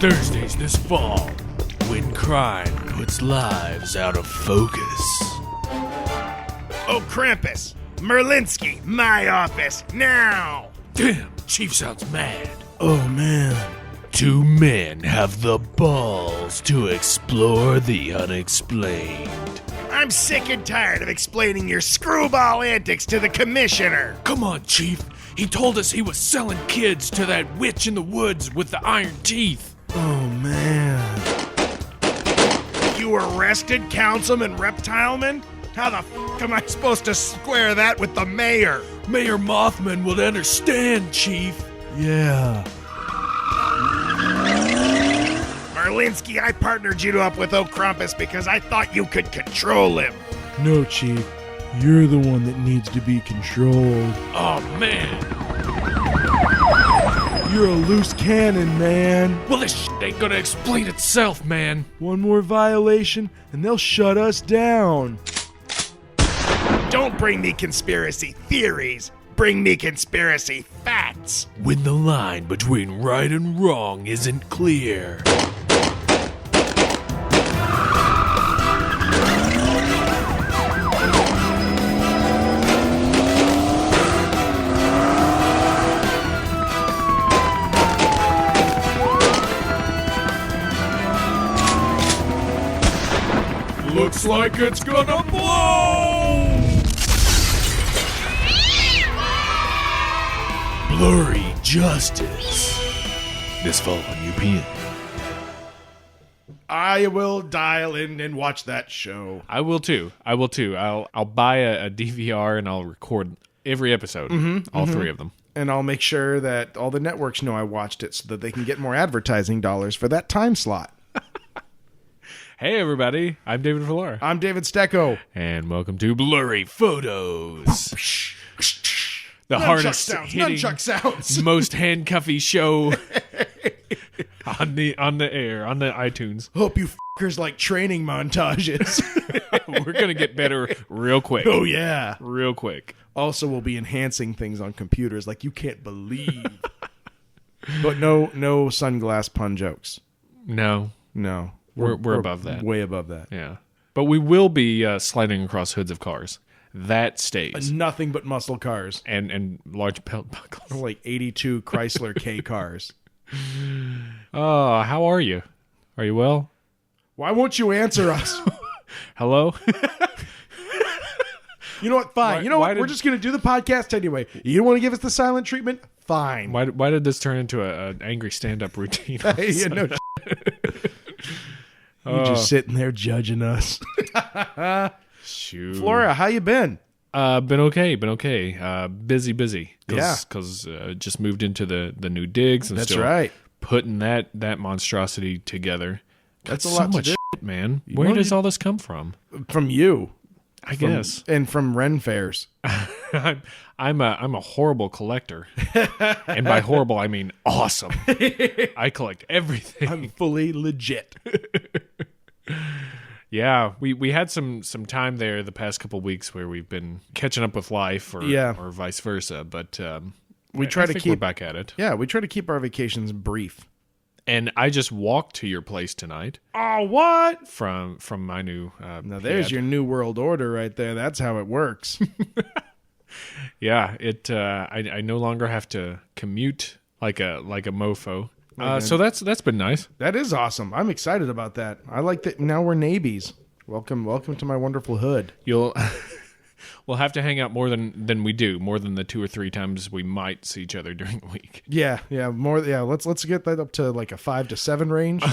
Thursdays this fall, when crime puts lives out of focus. Oh, Krampus! Merlinsky, my office, now! Damn, Chief sounds mad. Oh, man. Two men have the balls to explore the unexplained. I'm sick and tired of explaining your screwball antics to the commissioner. Come on, Chief. He told us he was selling kids to that witch in the woods with the iron teeth. Oh, man. You arrested Councilman Reptileman? How the am I supposed to square that with the mayor? Mayor Mothman will understand, Chief. Yeah. Merlinsky, I partnered you up with O'Krampus because I thought you could control him. No, Chief. You're the one that needs to be controlled. Oh, man. You're a loose cannon, man. Well, this shit ain't gonna explain itself, man. One more violation, and they'll shut us down. Don't bring me conspiracy theories. Bring me conspiracy facts. When the line between right and wrong isn't clear. Looks like it's gonna blow! Blurry Justice. This fall on UPN. I will dial in and watch that show. I will too. I'll buy a DVR and I'll record every episode, all three of them. And I'll make sure that all the networks know I watched it so that they can get more advertising dollars for that time slot. Hey everybody, I'm David Flora. I'm David Stecco. And welcome to Blurry Photos. The Nunchuck hardest sounds, hitting, nunchuck sounds. most handcuffy show on the air, on the iTunes. Hope you fuckers like training montages. We're gonna get better real quick. Oh yeah. Real quick. Also, we'll be enhancing things on computers like you can't believe. But no sunglass pun jokes. No. We're above that. Way above that. Yeah. But we will be sliding across hoods of cars. That stays. Nothing but muscle cars. And large belt buckles. Like 82 Chrysler K cars. Oh, how are you? Are you well? Why won't you answer us? Hello? You know what? Fine. We're just going to do the podcast anyway. You don't want to give us the silent treatment? Fine. Why did this turn into an angry stand-up routine? Yeah, no You just sitting there judging us. Shoot. Flora, how you been? Been okay. Busy. Yeah. Because just moved into the new digs. And That's still right. Putting that monstrosity together. That's a so lot to much do. shit, man. Where does all this come from? From you. I guess. And from Ren fairs. I'm a horrible collector. And by horrible, I mean awesome. I collect everything. I'm fully legit. Yeah, we had some time there the past couple of weeks where we've been catching up with life or vice versa, but we try to keep keep back at it. Yeah, we try to keep our vacations brief. And I just walked to your place tonight. Oh, what? From my new Now there's your new world order right there. That's how it works. Yeah, I no longer have to commute like a mofo. So that's been nice. That is awesome. I'm excited about that. I like that now we're neighbies. Welcome to my wonderful hood. We'll have to hang out more than we do, more than the 2 or 3 times we might see each other during the week. Yeah, more. Yeah, let's get that up to like a 5 to 7 range.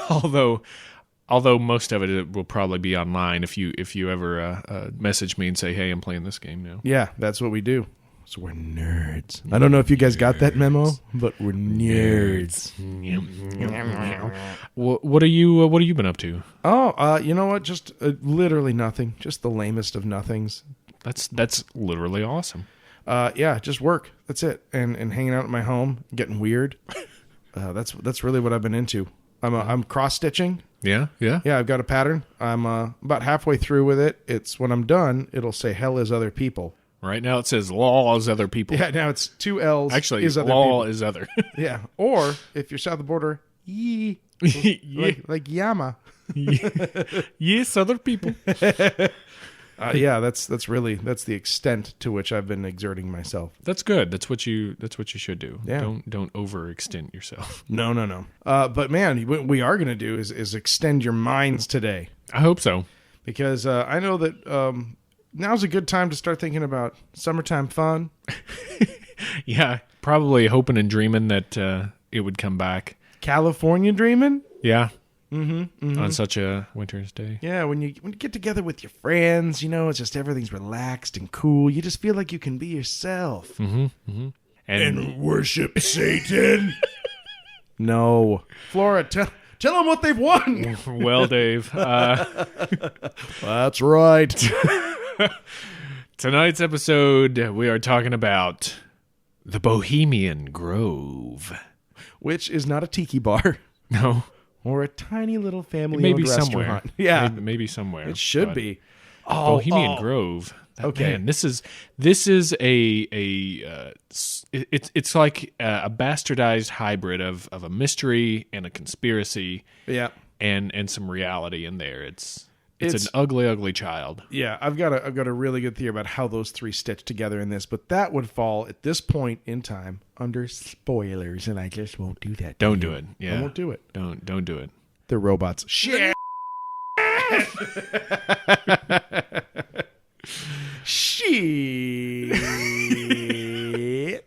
Although most of it will probably be online if you ever message me and say, hey, I'm playing this game now. Yeah, that's what we do. So we're nerds. I don't know if you guys got that memo, but we're nerds. What are you been up to? Oh, you know what? Just literally nothing. Just the lamest of nothings. That's literally awesome. Yeah, just work. That's it. And hanging out at my home, getting weird. That's really what I've been into. I'm cross stitching. Yeah. I've got a pattern. I'm about halfway through with it. It's when I'm done, it'll say hell is other people. Right now it says law is other people. Yeah, now it's 2 L's. Actually, is other law people. is other. Yeah. Or if you're south of the border, Yee. Yeah. Like Yama. Yes, other people. Yeah, that's the extent to which I've been exerting myself. That's good. That's what you should do. Yeah. Don't overextend yourself. No. But man, what we are going to do is extend your minds today, I hope so. because I know that now's a good time to start thinking about summertime fun. Yeah, probably hoping and dreaming that it would come back. California dreaming. Yeah. On such a winter's day. Yeah, when you get together with your friends, it's just everything's relaxed and cool. You just feel like you can be yourself. And Worship Satan. No, Flora, tell them what they've won. well, Dave, That's right. tonight's episode we are talking about the Bohemian Grove. Which is not a tiki bar No, or a tiny little family maybe owned somewhere. restaurant. Yeah, maybe somewhere. it should but be. Bohemian Grove. Okay. Man, this is it's like a bastardized hybrid of a mystery and a conspiracy. Yeah. And some reality in there. It's an It's- ugly child. Yeah, I've got a really good theory about how those three stitch together in this, but that would fall at this point in time under spoilers, and I just won't do that. Don't do it. Yeah. I won't do it. Don't do it. They're robots. Shit. Shit.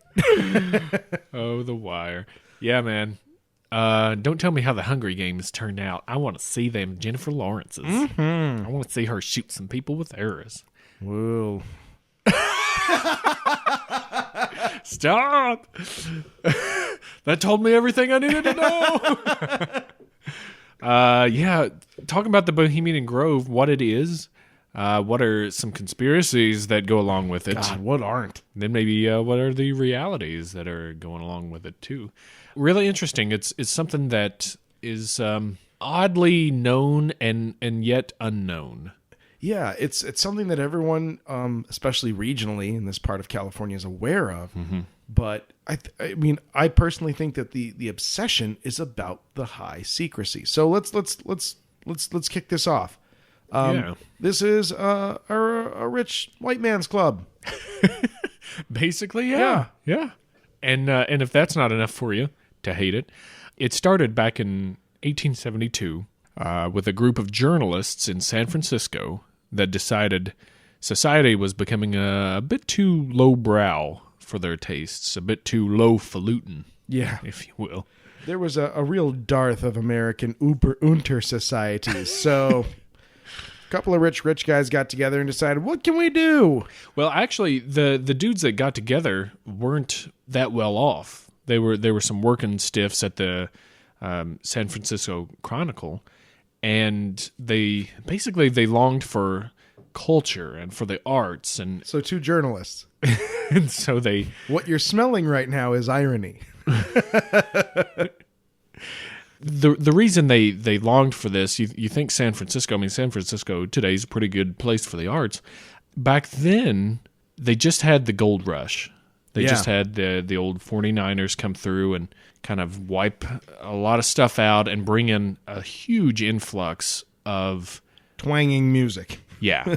Oh, The Wire. Yeah, man. Don't tell me how the Hungry Games turned out. I want to see them Jennifer Lawrence's. I want to see her shoot some people with arrows. Whoa. Stop! That told me everything I needed to know. Yeah, talking about the Bohemian Grove, what it is, what are some conspiracies that go along with it. God, what aren't? Then maybe what are the realities that are going along with it too. Really interesting. It's something that is oddly known and yet unknown. Yeah, it's something that everyone, especially regionally in this part of California, is aware of. But I mean, I personally think that the obsession is about the high secrecy. So let's kick this off. Yeah. This is a rich white man's club. Basically, yeah. And if that's not enough for you to hate it, it started back in 1872 with a group of journalists in San Francisco that decided society was becoming a bit too lowbrow for their tastes, a bit too lowfalutin, Yeah, if you will. there was a real dearth of American unter societies. So a couple of rich guys got together and decided, what can we do? Well, actually, the dudes that got together weren't that well off. They were some working stiffs at the San Francisco Chronicle, and they longed for culture and for the arts, and So two journalists. and so they What you're smelling right now is irony. the reason they longed for this, you think San Francisco, I mean, San Francisco today is a pretty good place for the arts. Back then, they just had the gold rush. They just had the old 49ers come through and kind of wipe a lot of stuff out and bring in a huge influx of, Twanging music. yeah,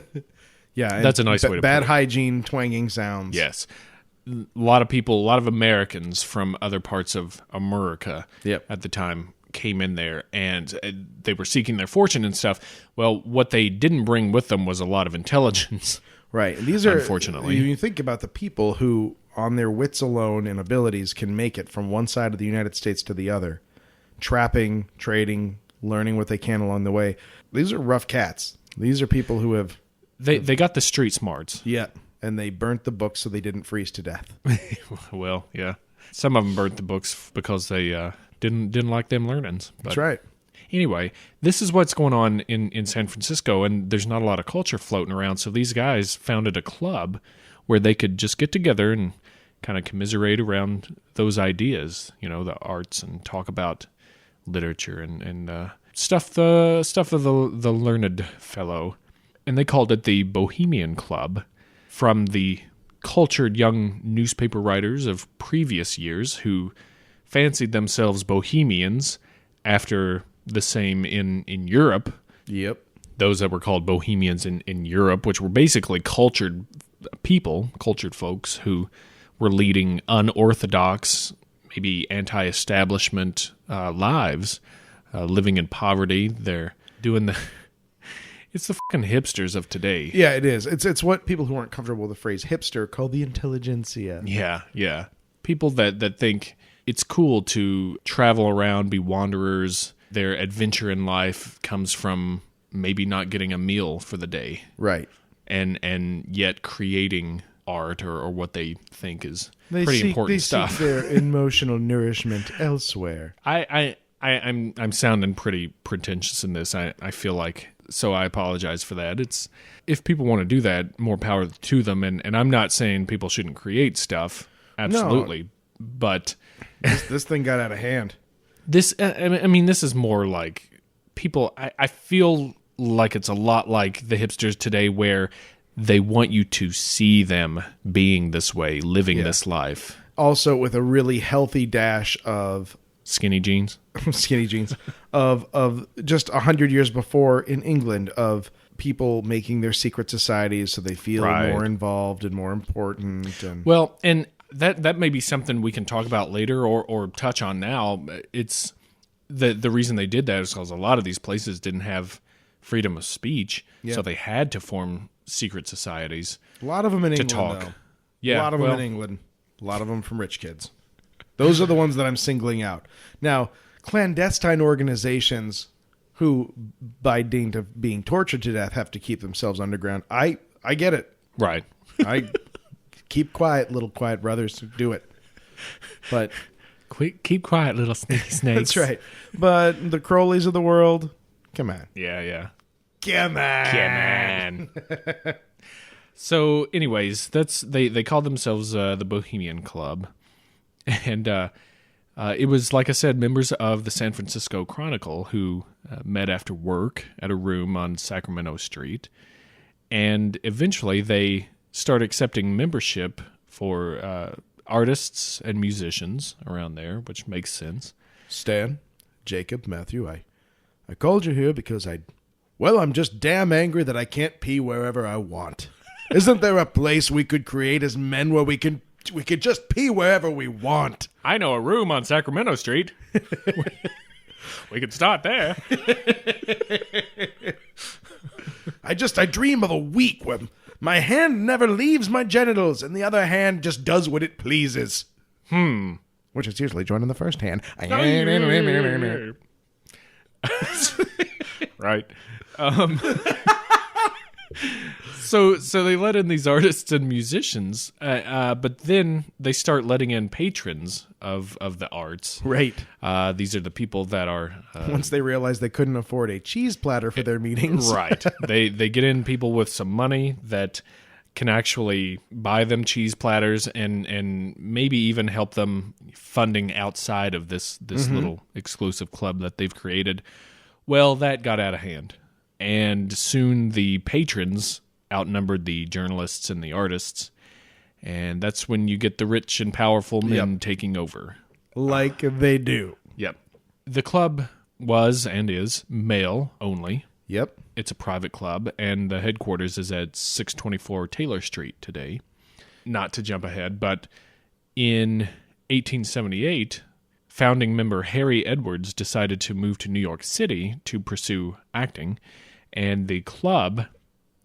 Yeah, That's a nice way to bad put it. hygiene, twanging sounds. yes. A lot of people, a lot of Americans from other parts of America Yep. at the time came in there, and they were seeking their fortune and stuff. Well, what they didn't bring with them was a lot of intelligence. Right. And these are, Unfortunately. you think about the people who, on their wits alone and abilities, can make it from one side of the United States to the other, trapping, trading, learning what they can along the way. These are rough cats. These are people who have, They got the street smarts. and they burnt the books so they didn't freeze to death. Well, yeah. Some of them burnt the books because they didn't like them learnings. But That's right. anyway, this is what's going on in San Francisco, and there's not a lot of culture floating around. So these guys founded a club where they could just get together and kind of commiserate around those ideas, the arts, and talk about literature and stuff of the learned fellow. And they called it the Bohemian Club, from the cultured young newspaper writers of previous years who fancied themselves bohemians after the same in Europe. Yep. Those that were called Bohemians in Europe, which were basically cultured people, cultured folks who were leading unorthodox, maybe anti-establishment lives, living in poverty. They're doing it's the fucking hipsters of today. Yeah, it is. It's what people who aren't comfortable with the phrase hipster call the intelligentsia. Yeah. People that think it's cool to travel around, be wanderers. Their adventure in life comes from maybe not getting a meal for the day. Right. And yet creating art or what they think is pretty important stuff. Seek their emotional nourishment elsewhere. I'm sounding pretty pretentious in this. I feel like, so I apologize for that. It's, if people want to do that, more power to them. And I'm not saying people shouldn't create stuff. Absolutely. No. But this thing got out of hand. This, I mean, this is more like people, I feel like it's a lot like the hipsters today, where they want you to see them being this way, living this life. Also with a really healthy dash of skinny jeans. Of just 100 years before in England, of people making their secret societies so they feel more involved and more important. And well, and that may be something we can talk about later or touch on now. It's the reason they did that is because a lot of these places didn't have freedom of speech, so they had to form secret societies. A lot of them in England, talk. Though. Yeah, a lot of them in England. A lot of them from rich kids. Those are the ones that I'm singling out. Now, clandestine organizations who, by dint of being tortured to death, have to keep themselves underground. I get it. Right. I keep quiet, little quiet brothers. Do it. But keep quiet, little sneaky snakes. That's right. But the Crowleys of the world, come on. Yeah. Come on. So, anyways, they call themselves the Bohemian Club. And it was, like I said, members of the San Francisco Chronicle who met after work at a room on Sacramento Street. And eventually they start accepting membership for artists and musicians around there, which makes sense. Stan, Jacob, Matthew, I called you here because I'm just damn angry that I can't pee wherever I want. Isn't there a place we could create as men where we could just pee wherever we want? I know a room on Sacramento Street. We could start there. I dream of a week when my hand never leaves my genitals and the other hand just does what it pleases. Which is usually joined in the first hand. Right. So they let in these artists and musicians, but then they start letting in patrons of the arts. Right. These are the people that are... once they realized they couldn't afford a cheese platter for their meetings. Right. They get in people with some money that can actually buy them cheese platters and maybe even help them funding outside of this little exclusive club that they've created. Well, that got out of hand. And soon the patrons outnumbered the journalists and the artists. And that's when you get the rich and powerful men taking over. Like they do. Yep. The club was and is male only. Yep. It's a private club, and the headquarters is at 624 Taylor Street today. Not to jump ahead, but in 1878... founding member Harry Edwards decided to move to New York City to pursue acting, and the club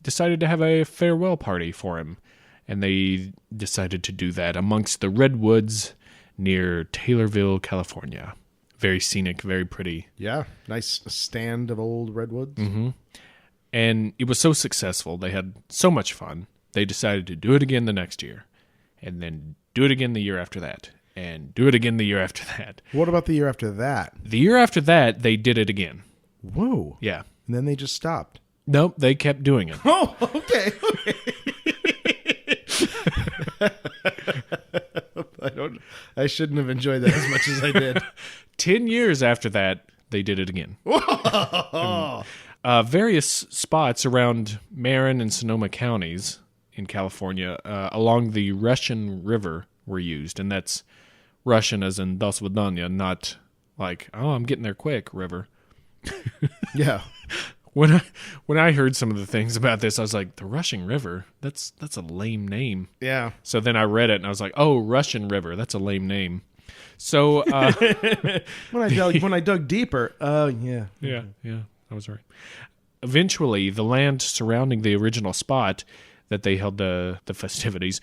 decided to have a farewell party for him. And they decided to do that amongst the redwoods near Taylorville, California. Very scenic, very pretty. Yeah, nice stand of old redwoods. Mm-hmm. And it was so successful. They had so much fun. They decided to do it again the next year, and then do it again the year after that. And do it again the year after that. What about the year after that? The year after that, they did it again. Whoa. Yeah. And then they just stopped. Nope, they kept doing it. Oh, okay. I shouldn't have enjoyed that as much as I did. 10 years after that, they did it again. Various spots around Marin and Sonoma counties in California along the Russian River were used, and that's Russian as in Das Vidanya, not Like, oh, I'm getting there quick, river. Yeah. When I heard some of the things about this, I was like, the Rushing River? That's a lame name. Yeah. So then I read it, and I was like, oh, Russian River. That's a lame name. So When I dug deeper, yeah. yeah, I was right. Eventually, the land surrounding the original spot that they held the festivities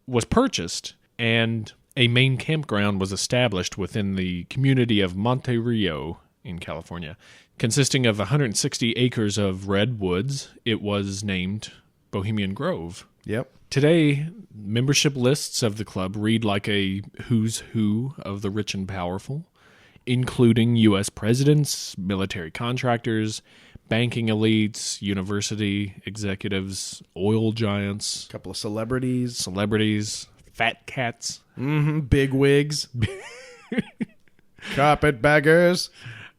was purchased, and a main campground was established within the community of Monte Rio in California. Consisting of 160 acres of redwoods, it was named Bohemian Grove. Yep. Today, membership lists of the club read like a who's who of the rich and powerful, including U.S. presidents, military contractors, banking elites, university executives, oil giants, A couple of celebrities. fat cats. Big wigs. Carpetbaggers.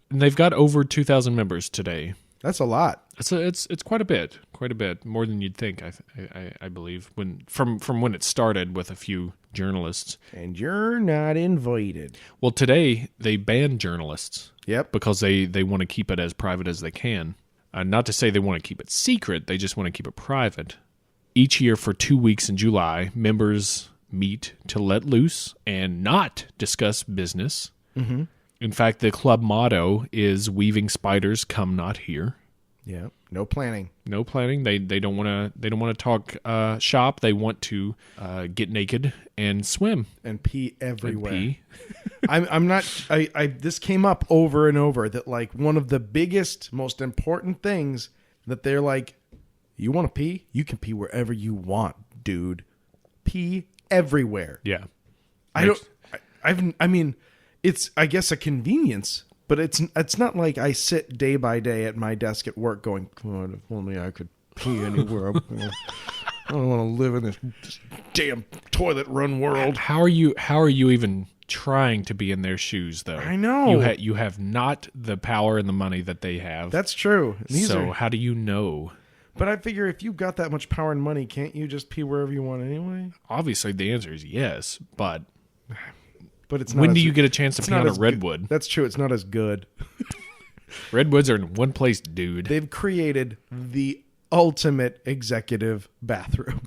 And they've got over 2,000 members today. That's a lot. It's quite a bit, more than you'd think. I believe from when it started with a few journalists. And you're not invited. Well, today they ban journalists. Yep. Because they want to keep it as private as they can. Not to say they want to keep it secret, they just want to keep it private. Each year for 2 weeks in July, members meet to let loose and not discuss business. Mm-hmm. In fact, the club motto is "Weaving spiders come not here." Yeah. No planning. No planning. They don't want to talk shop. They want to get naked and swim And pee everywhere. and pee. I'm not. This came up over and over that like one of the biggest, most important things that they're like, you want to pee? You can pee wherever you want, dude. Pee everywhere. Yeah. I mean, it's I guess a convenience, but it's not like I sit day by day at my desk at work going, God, if only I could pee anywhere. I don't want to live in this damn toilet run world. How are you even trying to be in their shoes, though? I know. You have not the power and the money that they have. That's true. How do you know? But I figure if you've got that much power and money, can't you just pee wherever you want anyway? Obviously, the answer is yes, but But it's not. when as, do you get a chance to it's pee not on a as redwood? Good. That's true. It's not as good. Redwoods are in one place, dude. They've created the ultimate executive bathroom.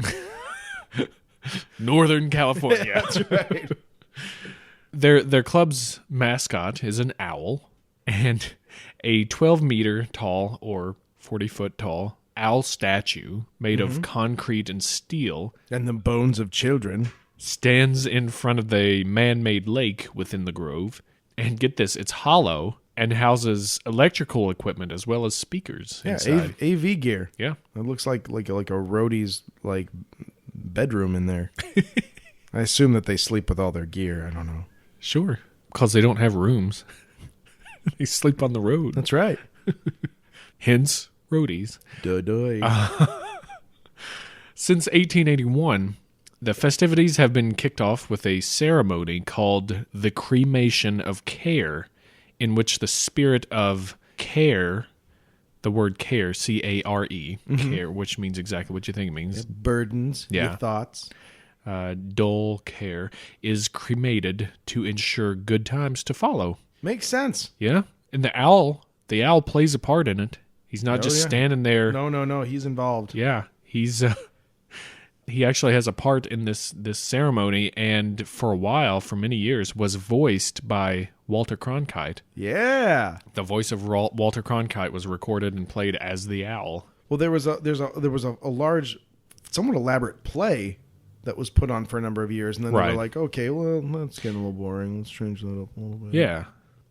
Northern California. That's right. Their club's mascot is an owl, and a 12-meter tall or 40-foot tall owl statue made of concrete and steel And the bones of children. stands in front of the man-made lake within the grove. And get this, it's hollow and houses electrical equipment as well as speakers Yeah, inside. AV gear. Yeah. It looks like a roadie's like bedroom in there. I assume that they sleep with all their gear. I don't know. Sure. Because they don't have rooms. They sleep on the road. That's right. Hence, roadies. Duh. Since 1881, the festivities have been kicked off with a ceremony called the Cremation of Care, in which the spirit of care, the word care, C-A-R-E, care, which means exactly what you think it means, Burdens. Yeah. Your thoughts. dull care, is cremated to ensure good times to follow. Makes sense. Yeah? And the owl plays a part in it. He's not just yeah. standing there. No. He's involved. Yeah, he's he actually has a part in this ceremony, and for a while, for many years, was voiced by Walter Cronkite. Yeah. The voice of Walter Cronkite was recorded and played as the owl. Well, there was a large, somewhat elaborate play that was put on for a number of years, and then they Right. were like, okay, well, that's getting a little boring. Let's change that up a little bit.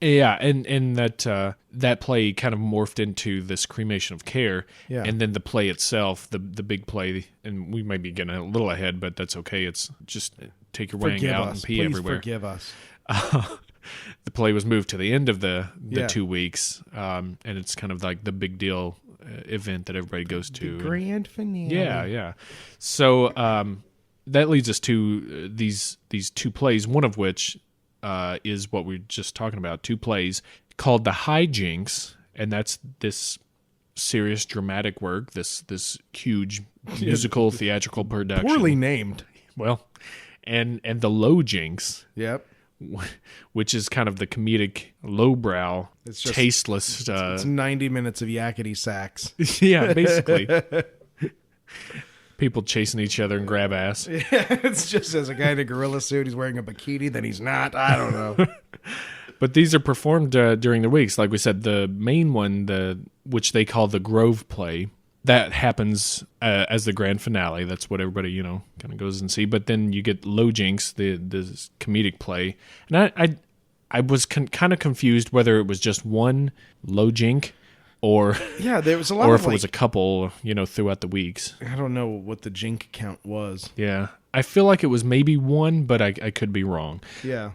Yeah, and that play kind of morphed into this Cremation of Care, Yeah. and then the play itself, the big play, and we might be getting a little ahead, but that's okay. It's just take your wang Forgive out us. and pee Please everywhere. forgive us. The play was moved to the end of the Yeah. 2 weeks, and it's kind of like the big deal event that everybody goes to. The grand finale. Yeah. So that leads us to these two plays, one of which is what we were just talking about, 2 plays called The Hijinks, and that's this serious dramatic work, this huge musical theatrical production. Poorly named. Well, and The Low Jinks, Yep. which is kind of the comedic lowbrow, It's just- tasteless. It's 90 minutes of yakety sax. Yeah, basically. People chasing each other and grab ass. It's just as a guy in a gorilla suit, he's wearing a bikini, then he's not. I don't know. But these are performed during the weeks. Like we said, the main one, which they call the Grove play, that happens as the grand finale. That's what everybody, kind of goes and see. But then you get Low Jinks, the comedic play. And I was kind of confused whether it was just one Low Jink or Yeah, there was a lot or of if it was a couple, throughout the weeks. I don't know what the jink count was. Yeah. I feel like it was maybe one, but I could be wrong. Yeah.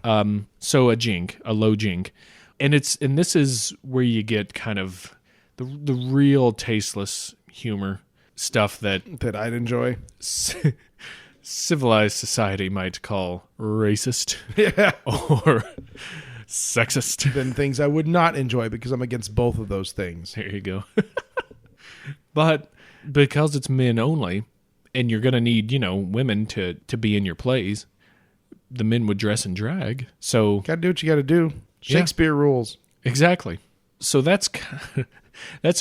So a Low Jink. And this is where you get kind of the real tasteless humor stuff that I'd enjoy. civilized society might call racist Yeah. or sexist. Then things I would not enjoy because I'm against both of those things. There you go. But because it's men only, and you're going to need, women to be in your plays, the men would dress in drag. So Got to do what you got to do. Shakespeare rules. exactly. So that's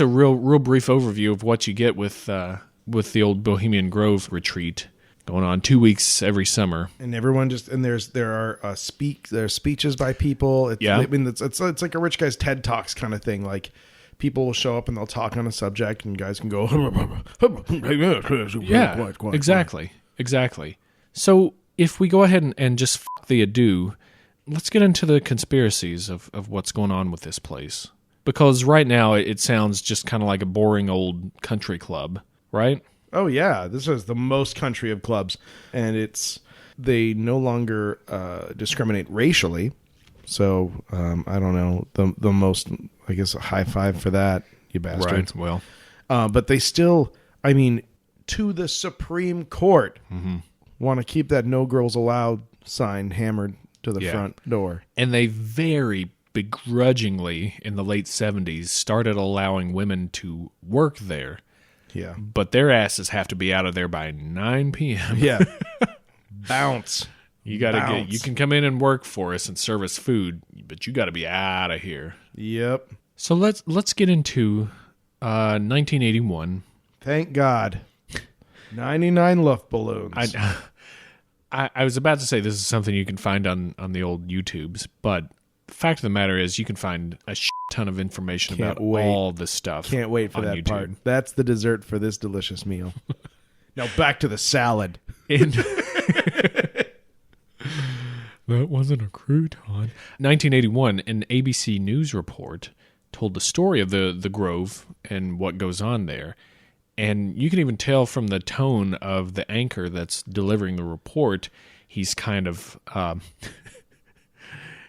a real brief overview of what you get with the old Bohemian Grove retreat going on 2 weeks every summer. And everyone there are speeches by people. Yeah. I mean, it's like a rich guy's TED Talks kind of thing. Like people will show up and they'll talk on a subject, and guys can go. Yeah, exactly. So if we go ahead and just fuck the ado, let's get into the conspiracies of what's going on with this place. Because right now it sounds just kind of like a boring old country club, right? Oh yeah, this is the most country of clubs, and they no longer discriminate racially. So I don't know the most. I guess a high five for that, you bastards. Right. Well, But they still, to the Supreme Court, want to keep that "No Girls Allowed" sign hammered to the front door. and they very begrudgingly in the late 70s started allowing women to work there. Yeah. But their asses have to be out of there by 9 p.m. Yeah. Bounce. You got to Bounce. you can come in and work for us and serve us food, but you got to be out of here. Yep. So let's get into 1981. Thank God. 99 Luft balloons. I was about to say this is something you can find on the old YouTubes, but the fact of the matter is you can find a shit ton of information Can't about wait. all this stuff. Can't wait for on that YouTube. part. That's the dessert for this delicious meal. Now back to the salad. And that wasn't a crouton. 1981, an ABC News report told the story of the Grove and what goes on there. And you can even tell from the tone of the anchor that's delivering the report, he's kind of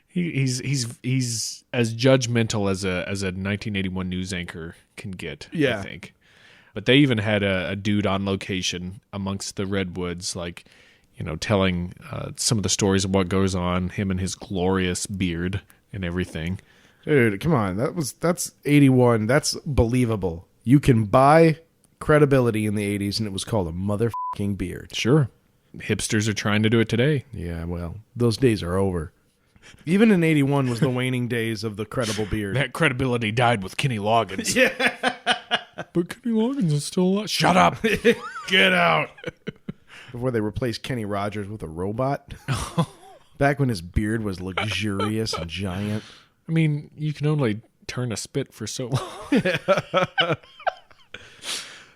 he's as judgmental as a 1981 news anchor can get, Yeah. I think. But they even had a dude on location amongst the redwoods, like, telling some of the stories of what goes on, him and his glorious beard and everything. Dude, come on. That's 81. That's believable. You can buy credibility in the 80s, and it was called a motherfucking beard. Sure. Hipsters are trying to do it today. Yeah, well, those days are over. Even in 81 was the waning days of the credible beard. That credibility died with Kenny Loggins. Yeah. But Kenny Loggins is still alive. Shut up. Get out. Before they replaced Kenny Rogers with a robot. Back when his beard was luxurious and giant. I mean, you can only turn a spit for so long.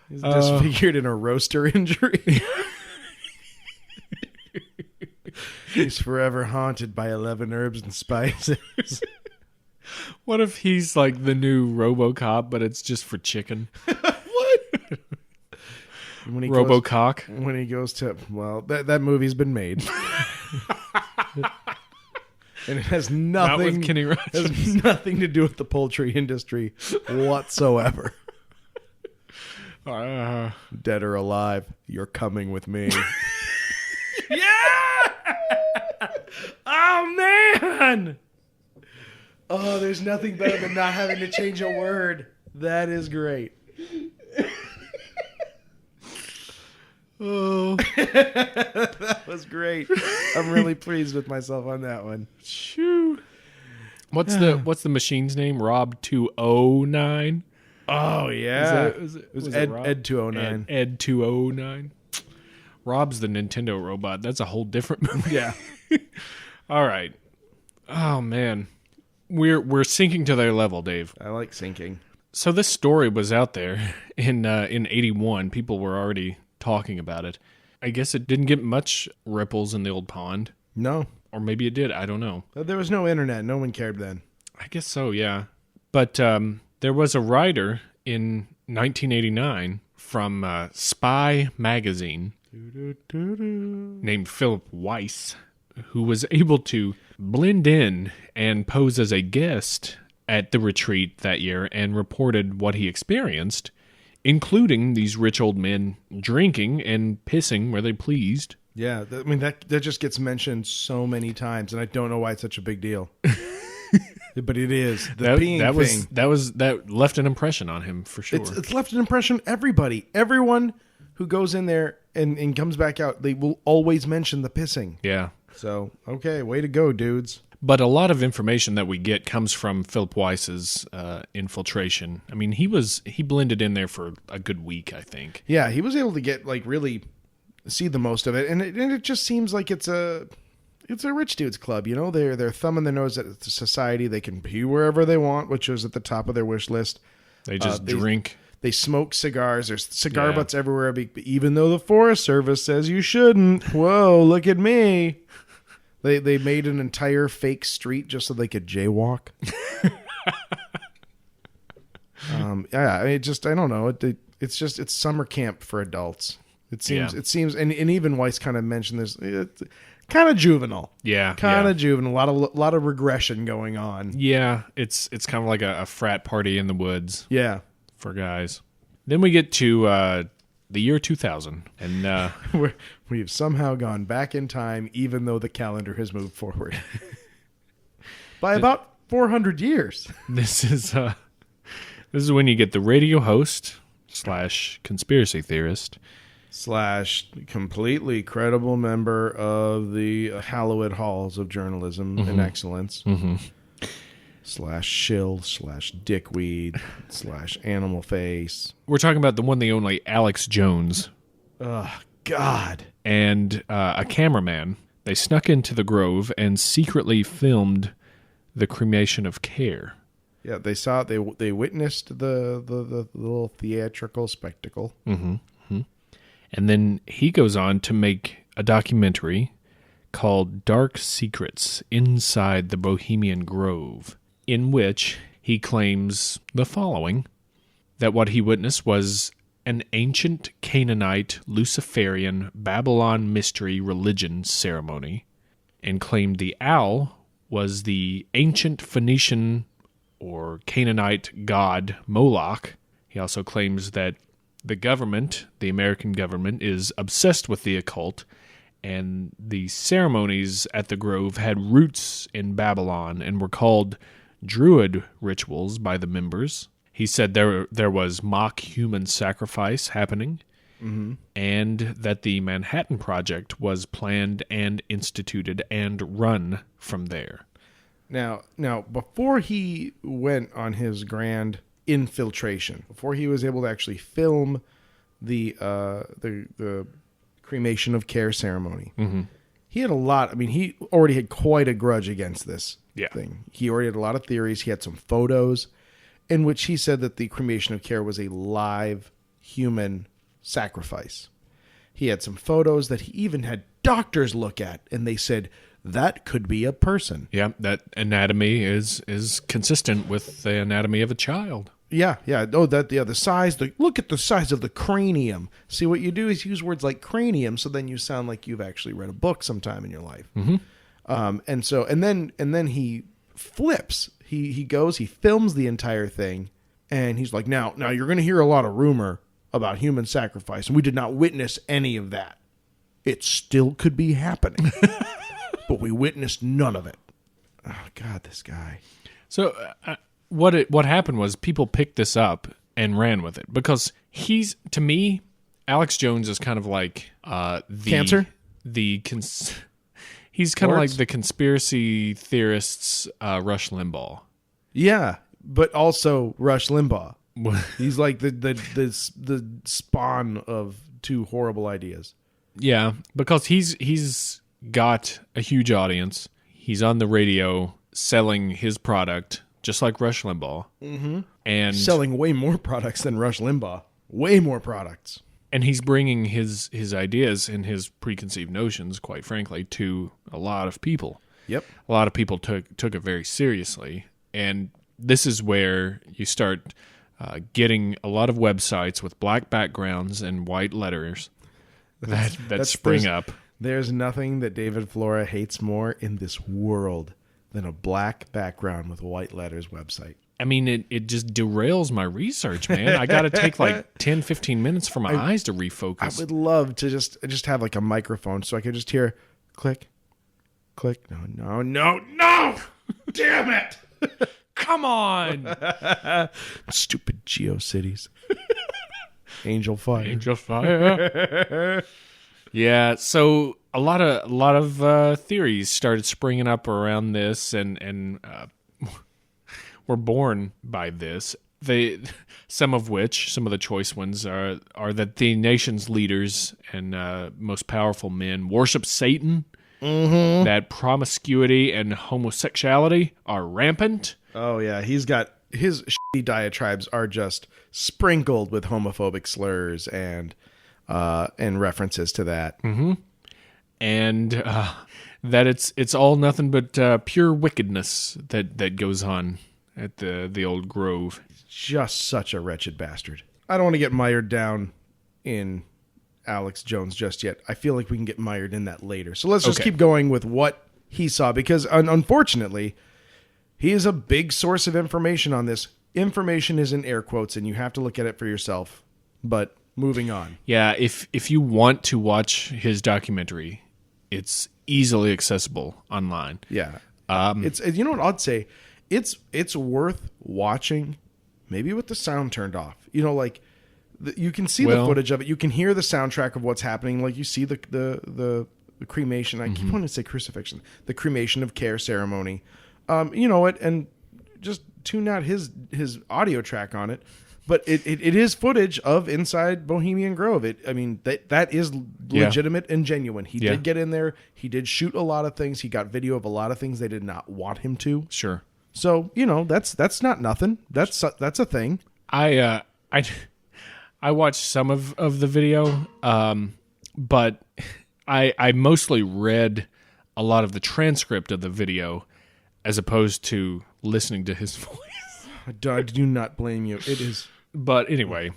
He's disfigured in a roaster injury. He's forever haunted by 11 herbs and spices. What if he's like the new RoboCop, but it's just for chicken? What? When he RoboCock. When he goes to, well, that movie's been made. And it has Not nothing, with Kenny Rogers. has nothing to do with the poultry industry whatsoever. Dead or alive, you're coming with me. Yeah! Oh, man! Oh, there's nothing better than not having to change a word. That is great. Oh, That was great. I'm really pleased with myself on that one. shoo. What's the machine's name? Rob 209. Oh yeah, Was it was it Ed Rob? Ed 209. Ed 209. Rob's the Nintendo robot. That's a whole different movie. Yeah. All right. Oh man, we're sinking to their level, Dave. I like sinking. So this story was out there in '81. People were already talking about it. I guess it didn't get much ripples in the old pond, No, or maybe it did. I don't know. there was no internet. No one cared then. I guess so, yeah. But there was a writer in 1989 from Spy magazine named Philip Weiss, who was able to blend in and pose as a guest at the retreat that year and reported what he experienced, including these rich old men drinking and pissing where they pleased. Yeah, I mean that just gets mentioned so many times, and I don't know why it's such a big deal. But it is the peeing thing. That left an impression on him for sure. It's left an impression. Everyone who goes in there and comes back out, they will always mention the pissing. Yeah. So okay, way to go, dudes. But a lot of information that we get comes from Philip Weiss's infiltration. I mean, he blended in there for a good week, I think. Yeah, he was able to get really see the most of it, and it just seems like it's a rich dudes club. You know, they're thumbing their nose at the society. They can pee wherever they want, which is at the top of their wish list. They just drink. They smoke cigars. There's cigar Yeah. butts everywhere, even though the Forest Service says you shouldn't. Whoa, look at me. They made an entire fake street just so they could jaywalk. Yeah, I don't know. It's summer camp for adults. It seems, and even Weiss kind of mentioned this. It's kind of juvenile. Yeah, kind of juvenile. A lot of regression going on. Yeah, it's kind of like a frat party in the woods. Yeah, for guys. Then we get to the year 2000, and we've somehow gone back in time, even though the calendar has moved forward by about 400 years. This is when you get the radio host / conspiracy theorist / completely credible member of the hallowed halls of journalism and excellence. / shill / dickweed / animal face. We're talking about the one, the only Alex Jones. Oh, God. And a cameraman. They snuck into the Grove and secretly filmed the cremation of Care. Yeah, they saw it. They witnessed the little theatrical spectacle. And then he goes on to make a documentary called Dark Secrets Inside the Bohemian Grove, in which he claims the following: that what he witnessed was an ancient Canaanite, Luciferian, Babylon mystery religion ceremony, and claimed the owl was the ancient Phoenician or Canaanite god Moloch. He also claims that the government, the American government, is obsessed with the occult, and the ceremonies at the Grove had roots in Babylon and were called Druid rituals by the members. He said there was mock human sacrifice happening, and that the Manhattan Project was planned and instituted and run from there. Now, before he went on his grand infiltration, before he was able to actually film the cremation of Care ceremony, he had a lot. I mean, he already had quite a grudge against this thing. He already had a lot of theories. He had some photos in which he said that the cremation of Care was a live human sacrifice. He had some photos that he even had doctors look at, and they said that could be a person. Yeah, that anatomy is consistent with the anatomy of a child. Yeah. Oh, the size. Look at the size of the cranium. See, what you do is use words like cranium, so then you sound like you've actually read a book sometime in your life. And then he flips. He goes. He films the entire thing, and he's like, now you're going to hear a lot of rumor about human sacrifice, and we did not witness any of that. It still could be happening, but we witnessed none of it. Oh God, this guy. So what happened was people picked this up and ran with it, because he's, to me, Alex Jones is kind of like the Cancer? He's kind of like Sports? the conspiracy theorists' Rush Limbaugh. Yeah, but also Rush Limbaugh. He's like the spawn of two horrible ideas. Yeah, because he's got a huge audience. He's on the radio selling his product, just like Rush Limbaugh. Mm-hmm. And Selling way more products than Rush Limbaugh. Way more products. And he's bringing his ideas and his preconceived notions, quite frankly, to a lot of people. Yep. A lot of people took it very seriously. And this is where you start getting a lot of websites with black backgrounds and white letters that spring up. There's nothing that David Flora hates more in this world than a black background with white letters website. I mean, it just derails my research, man. I got to take like 10, 15 minutes for my eyes to refocus. I would love to just have like a microphone so I could just hear click, click. No. Damn it. Come on. Stupid GeoCities. Angel Fire. Angel Fire. Yeah, so a lot of theories started springing up around this, and were born by this. Some of the choice ones are that the nation's leaders and most powerful men worship Satan. Mm-hmm. That promiscuity and homosexuality are rampant. Oh yeah, he's got his shitty diatribes are just sprinkled with homophobic slurs and references to that. Mm-hmm. And that it's all nothing but pure wickedness that goes on at the old Grove. Just such a wretched bastard. I don't want to get mired down in Alex Jones just yet. I feel like we can get mired in that later. So let's just keep going with what he saw, because unfortunately, he is a big source of information on this. Information is in air quotes, and you have to look at it for yourself. But moving on. Yeah, if you want to watch his documentary, it's easily accessible online. Yeah. It's, you know what I'd say? It's worth watching, maybe with the sound turned off. You know, like you can see the footage of it. You can hear the soundtrack of what's happening. Like you see the cremation. I keep wanting to say crucifixion. The cremation of care ceremony. You know it, and just tune out his audio track on it. But it is footage of inside Bohemian Grove. That is legitimate and genuine. He did get in there. He did shoot a lot of things. He got video of a lot of things they did not want him to. Sure. So, you know, that's not nothing. That's a thing. I watched some of the video, but I mostly read a lot of the transcript of the video as opposed to listening to his voice. I do not blame you. It is. But anyway,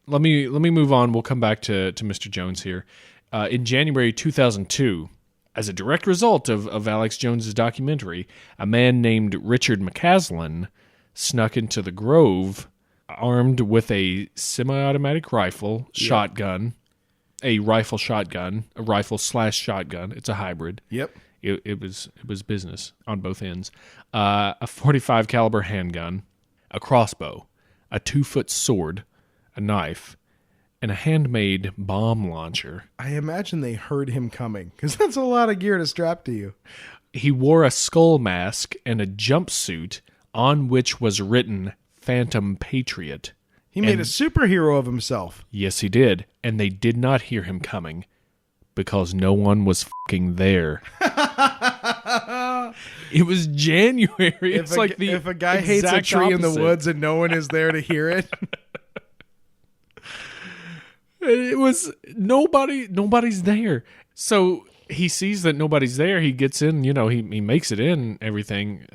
let me move on. We'll come back to Mr. Jones here. In January 2002, as a direct result of Alex Jones's documentary, a man named Richard McCaslin snuck into the Grove armed with a semi-automatic rifle, shotgun, a rifle/shotgun. It's a hybrid. Yep. It was business on both ends. A .45 caliber handgun, a crossbow, a 2-foot sword, a knife, and a handmade bomb launcher. I imagine they heard him coming, because that's a lot of gear to strap to you. He wore a skull mask and a jumpsuit on which was written Phantom Patriot. He made a superhero of himself. Yes, he did. And they did not hear him coming because no one was fucking there. It was January. If a guy hates a tree in the woods and no one is there to hear it. It was nobody's there. So he sees that nobody's there. He gets in, he makes it in and everything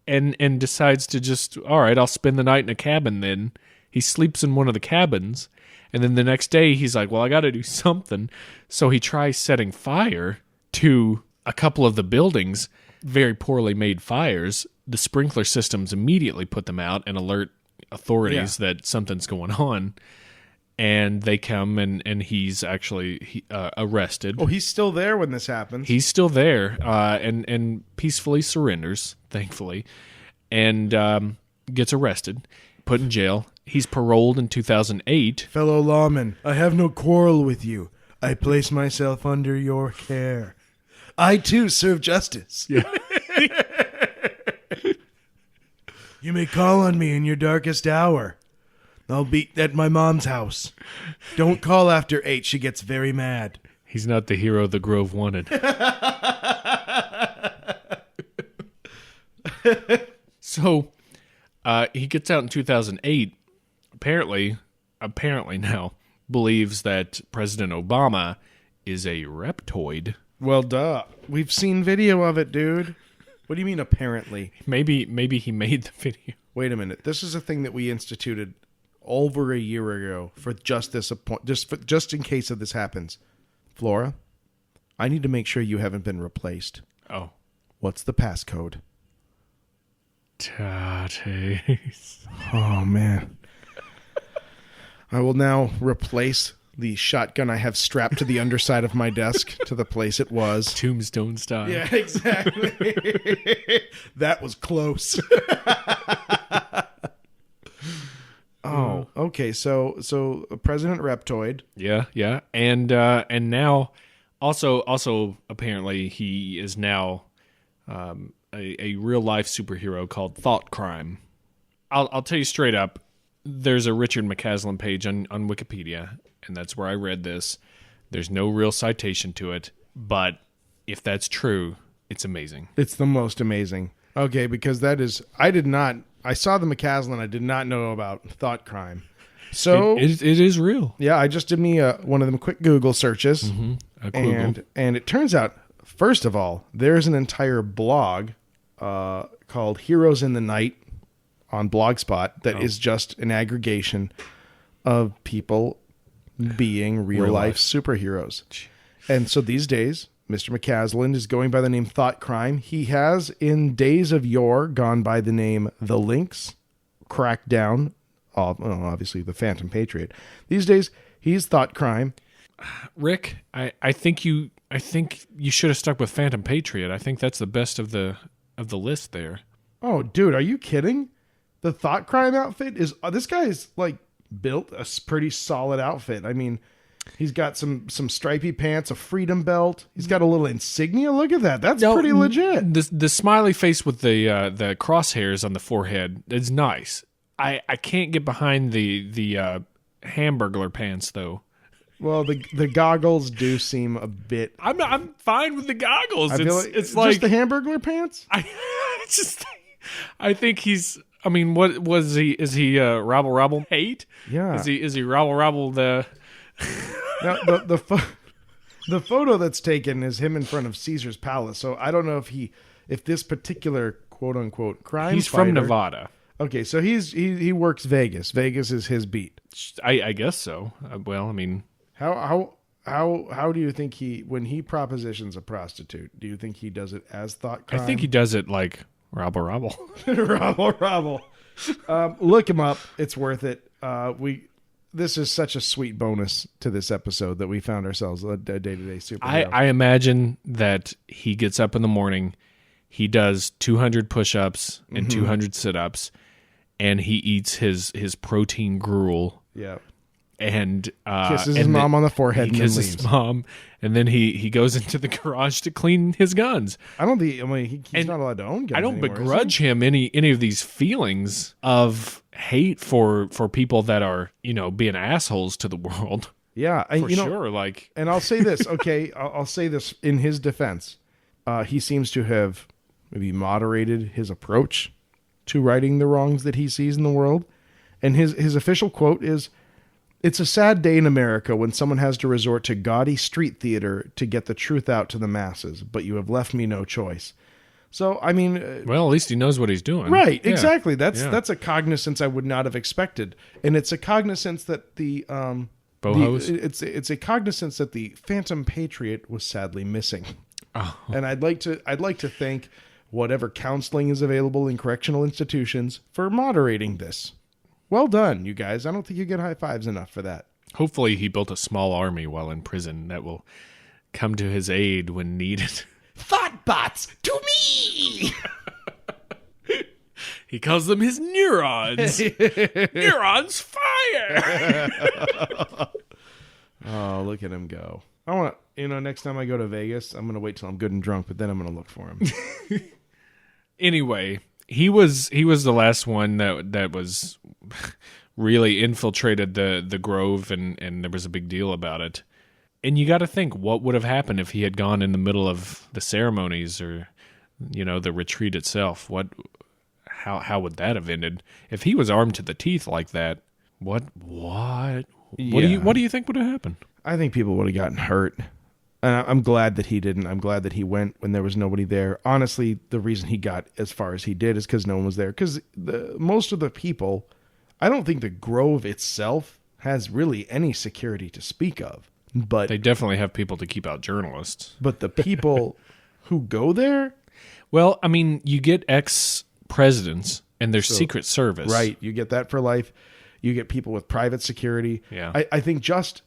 and decides to just, all right, I'll spend the night in a cabin then. He sleeps in one of the cabins. And then the next day he's like, well, I got to do something. So he tries setting fire to a couple of the buildings, very poorly made fires. The sprinkler systems immediately put them out and alert authorities that something's going on. And they come and he's actually arrested. Oh, he's still there when this happens. He's still there and peacefully surrenders, thankfully, and gets arrested, put in jail. He's paroled in 2008. Fellow lawmen, I have no quarrel with you. I place myself under your care. I, too, serve justice. Yeah. You may call on me in your darkest hour. I'll be at my mom's house. Don't call after 8. She gets very mad. He's not the hero the Grove wanted. So, he gets out in 2008. Apparently now, believes that President Obama is a reptoid. Well, duh. We've seen video of it, dude. What do you mean, apparently? Maybe he made the video. Wait a minute. This is a thing that we instituted over a year ago for just this just in case of this happens. Flora, I need to make sure you haven't been replaced. Oh. What's the passcode? Tates. Oh, man. I will now replace the shotgun I have strapped to the underside of my desk to the place it was. Tombstone style. Yeah, exactly. That was close. Oh, okay. So President Reptoid. Yeah. And now also apparently he is now a real life superhero called Thought Crime. I'll tell you straight up, there's a Richard McCaslin page on Wikipedia, and that's where I read this. There's no real citation to it, but if that's true, it's amazing. It's the most amazing. Okay, because that is, I saw the McCaslin, I did not know about Thought Crime. So it is real. Yeah, I just did me one of them quick Google searches, Mm-hmm. and it turns out, first of all, there's an entire blog called Heroes in the Night on Blogspot that is just an aggregation of people being real life superheroes. And so these days, Mr. McCaslin is going by the name Thought Crime. He has, in days of yore, gone by the name The Lynx, Crackdown, obviously the Phantom Patriot. These days, he's Thought Crime. Rick, I think you should have stuck with Phantom Patriot. I think that's the best of the list there. Oh, dude, are you kidding? The Thought Crime outfit is this guy is like built a pretty solid outfit. I mean, he's got some stripy pants, a freedom belt. He's got a little insignia. Look at that. That's pretty legit. The smiley face with the crosshairs on the forehead is nice. I can't get behind the Hamburglar pants though. Well, the goggles do seem a bit. I'm fine with the goggles. I feel like it's like just the Hamburglar pants. I think he's. I mean, what was he? Is he rabble hate? Yeah. Is he rabble the? Now, the photo that's taken is him in front of Caesar's Palace. So I don't know if this particular quote unquote crime. He's from Nevada. Okay, so he works Vegas. Vegas is his beat. I guess so. Well, I mean, how do you think when he propositions a prostitute? Do you think he does it as Thought Crime? I think he does it like rabble. Rabble. Look him up. It's worth it. This is such a sweet bonus to this episode that we found ourselves a day-to-day superhero. I imagine that he gets up in the morning, he does 200 push-ups and 200 sit-ups, and he eats his protein gruel. Yeah. And kisses his mom on the forehead and then kisses leaves. his mom, and then he goes into the garage to clean his guns. He's not allowed to own guns. I don't anymore, begrudge him any of these feelings of hate for people that are, being assholes to the world. Yeah, sure. Like, and I'll say this. Okay, I'll say this in his defense. He seems to have maybe moderated his approach to righting the wrongs that he sees in the world, and his official quote is, "It's a sad day in America when someone has to resort to gaudy street theater to get the truth out to the masses, but you have left me no choice." So, I mean... well, at least he knows what he's doing. Right, Yeah. exactly. That's a cognizance I would not have expected. And it's a cognizance that it's a cognizance that the Phantom Patriot was sadly missing. Oh. And I'd like to thank whatever counseling is available in correctional institutions for moderating this. Well done, you guys. I don't think you get high fives enough for that. Hopefully he built a small army while in prison that will come to his aid when needed. Thought bots to me. He calls them his neurons. Neurons fire. Oh, look at him go. I want to, next time I go to Vegas, I'm going to wait till I'm good and drunk, but then I'm going to look for him. Anyway, he was the last one that was really infiltrated the Grove, and there was a big deal about it. And you got to think, what would have happened if he had gone in the middle of the ceremonies or, the retreat itself? How would that have ended? If he was armed to the teeth like that, what do you think would have happened? I think people would have gotten hurt. And I'm glad that he didn't. I'm glad that he went when there was nobody there. Honestly, the reason he got as far as he did is because no one was there. Because most of the people, I don't think the Grove itself has really any security to speak of. But they definitely have people to keep out journalists. But the people who go there? Well, I mean, you get ex-presidents and their Secret Service. Right. You get that for life. You get people with private security. Yeah. I think just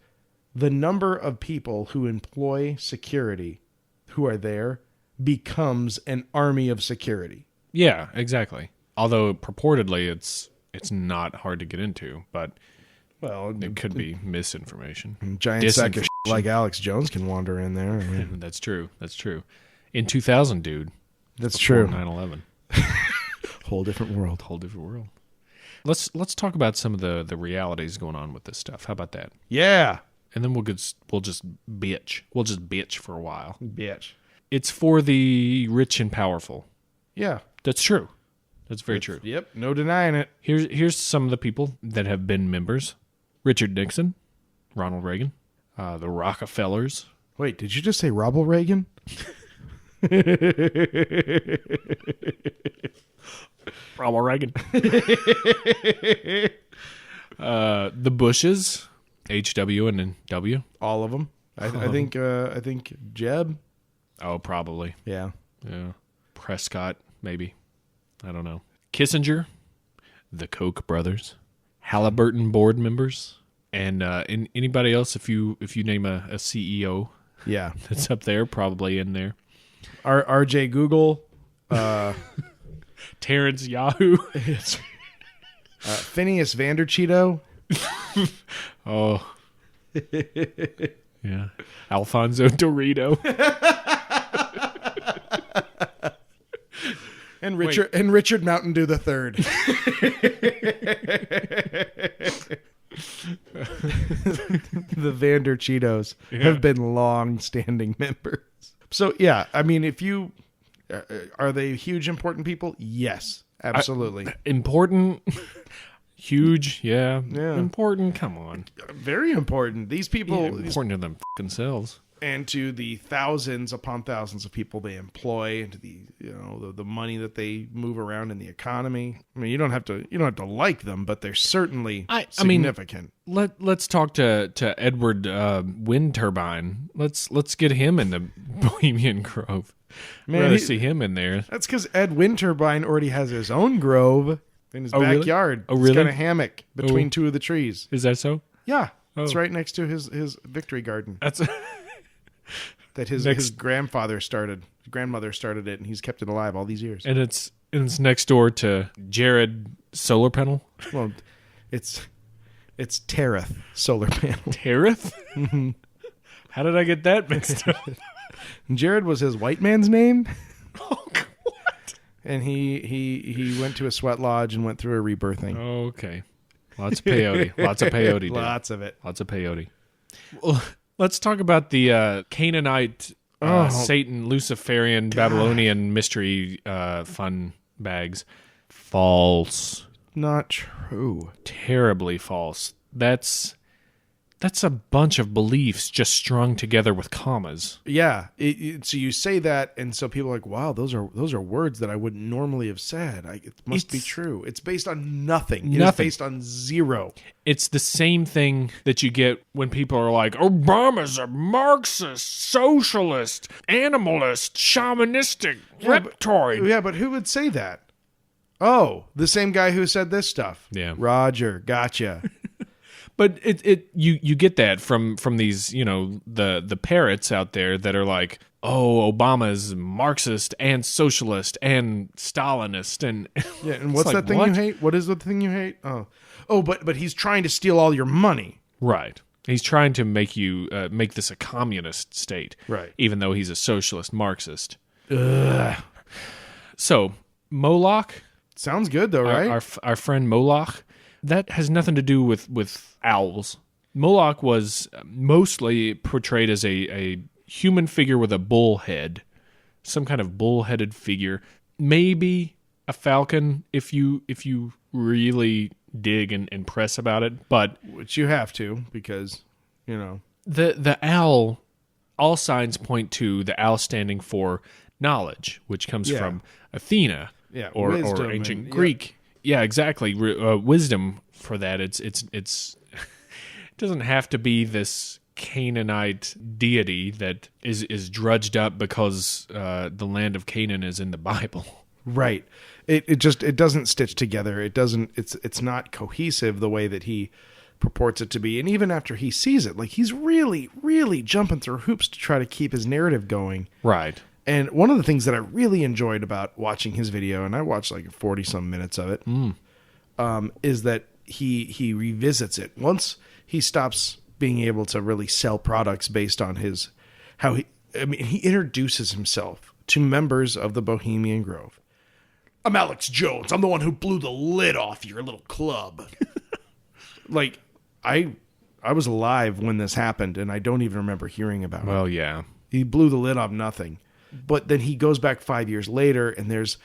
the number of people who employ security who are there becomes an army of security. Yeah, exactly. Although purportedly it's not hard to get into, but it could be misinformation. Giant sack of shit like Alex Jones can wander in there. I mean, That's true. In 2000, dude. That's true. 9/11. Whole different world. Whole different world. Let's talk about some of the realities going on with this stuff. How about that? Yeah. And then we'll just bitch. We'll just bitch for a while. Bitch. It's for the rich and powerful. Yeah. That's true. That's very true. Yep. No denying it. Here's some of the people that have been members. Richard Nixon, Ronald Reagan, the Rockefellers. Wait, did you just say Robert Reagan? Ronald Reagan. The Bushes, HW and W. All of them. I think Jeb. Oh, probably. Yeah. Yeah. Prescott, maybe. I don't know. Kissinger, the Koch brothers, Halliburton board members, and anybody else. If you name a CEO, Yeah. that's up there, probably in there. RJ Google. Terrence Yahoo. Phineas Vandercheeto. Oh. Yeah. Alfonso Dorito. And Richard Mountain Dew the Third. The Vander Cheetos have been long-standing members. So yeah, I mean, if you are they huge important people? Yes, absolutely. Important. Huge. Yeah. Yeah. Important. Come on. Very important. These people, Important to them fucking selves. and to the thousands upon thousands of people they employ, and to the the money that they move around in the economy. I mean, you don't have to like them, but they're certainly significant. Let's talk to Edward Wind Turbine. Let's get him in the Bohemian Grove. Man, Rather see him in there. That's because Ed Winterbein already has his own grove in his really? backyard. Oh, He's really? got a hammock between two of the trees. Is that so? Yeah, it's Oh. right next to his victory garden That's that his grandmother started it, and he's kept it alive all these years. and it's next door to Jared Solar Panel. Well, it's Tereth solar panel. Tereth? How did I get that mixed up? Jared was his white man's name, Oh, what? and he went to a sweat lodge and went through a rebirthing. Okay. Lots of peyote. Lots of peyote. Dude. Lots of it. Lots of peyote. Well, let's talk about the Canaanite, Satan, Luciferian, Babylonian mystery fun bags. False. Not true. Terribly false. That's a bunch of beliefs just strung together with commas. Yeah. So you say that, and so people are like, "Wow, those are words that I wouldn't normally have said. It must be true." It's based on nothing. It's based on zero. It's the same thing that you get when people are like, Obama's a Marxist, socialist, animalist, shamanistic, reptoid. But who would say that? Oh, the same guy who said this stuff. Yeah. Roger, gotcha. But you get that from these, the parrots out there that are like, oh, Obama's Marxist and socialist and Stalinist and Yeah, and what's that thing you hate? What is the thing you hate? But he's trying to steal all your money. Right. He's trying to make you make this a communist state, Right. even though he's a socialist Marxist. Ugh. So Moloch, Sounds good though, right? our friend Moloch, that has nothing to do with owls. Moloch was mostly portrayed as a human figure with a bull head, some kind of bull-headed figure, maybe a falcon if you really dig and press about it, but Which you have to, because, you know. the owl, all signs point to the owl standing for knowledge, which comes Yeah. from Athena, Yeah, or wisdom ancient and- Greek. Yeah, exactly. Wisdom for that. It's it doesn't have to be this Canaanite deity that is drudged up because the land of Canaan is in the Bible. Right. It doesn't stitch together. It's not cohesive the way that he purports it to be. And even after he sees it, like, he's really, really jumping through hoops to try to keep his narrative going. Right. And one of the things that I really enjoyed about watching his video, and I watched like 40-some minutes of it, is that he revisits it. Once he stops being able to really sell products based on he introduces himself to members of the Bohemian Grove. I'm Alex Jones. I'm the one who blew the lid off your little club. Like, I was alive when this happened, and I don't even remember hearing about it. Well, yeah. He blew the lid off nothing. But then he goes back 5 years later, and there's,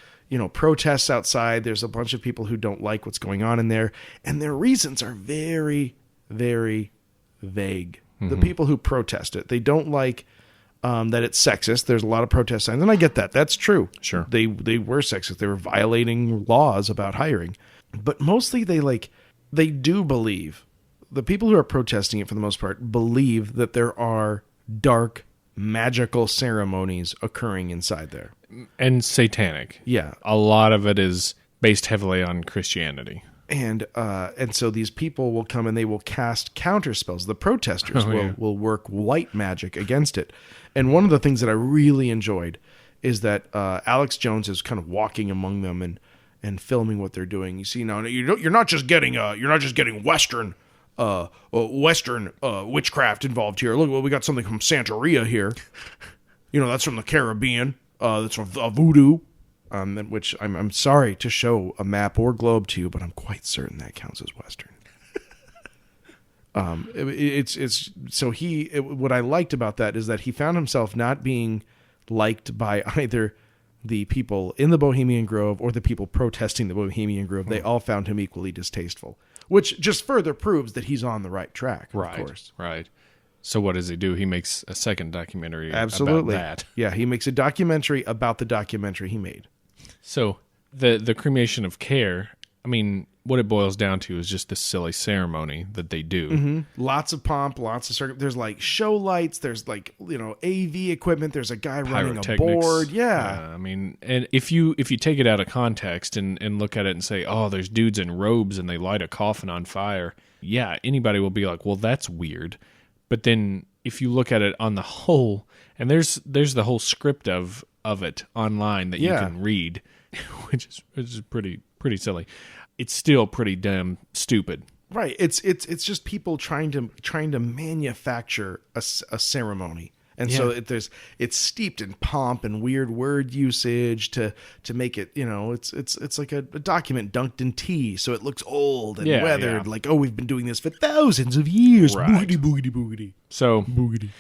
protests outside. There's a bunch of people who don't like what's going on in there, and their reasons are very, very vague. The people who protest it, they don't like that it's sexist. There's a lot of protest signs, and I get that. That's true. Sure. They were sexist. They were violating laws about hiring. But mostly they do believe, the people who are protesting it for the most part, believe that there are dark, magical ceremonies occurring inside there. And satanic. Yeah. A lot of it is based heavily on Christianity. And so these people will come and they will cast counter spells. The protesters will work white magic against it. And one of the things that I really enjoyed is that Alex Jones is kind of walking among them and filming what they're doing. You see, now you're not just getting Western witchcraft involved here. Look, well, we got something from Santeria here. That's from the Caribbean. That's from voodoo. Which I'm sorry to show a map or globe to you, but I'm quite certain that counts as Western. What I liked about that is that he found himself not being liked by either the people in the Bohemian Grove or the people protesting the Bohemian Grove. They all found him equally distasteful, which just further proves that he's on the right track. Right. Of course. Right. So what does he do? He makes a second documentary Absolutely. about that. Yeah, he makes a documentary about the documentary he made. So the cremation of care, I mean, what it boils down to is just this silly ceremony that they do. Mm-hmm. Lots of pomp, lots of there's like show lights, there's like, AV equipment, there's a guy running a Pyrotechnics. board. Yeah. I mean, and if you take it out of context and look at it and say, oh, there's dudes in robes and they light a coffin on fire. Yeah, anybody will be like, well, that's weird. But then if you look at it on the whole, and there's the whole script of it online that you can read, which is pretty silly. It's still pretty damn stupid. Right. It's just people trying to manufacture a ceremony. And so it's steeped in pomp and weird word usage to make it, it's like a document dunked in tea, so it looks old and weathered. Yeah. Like, oh, we've been doing this for thousands of years. Right. Boogity. So boogity.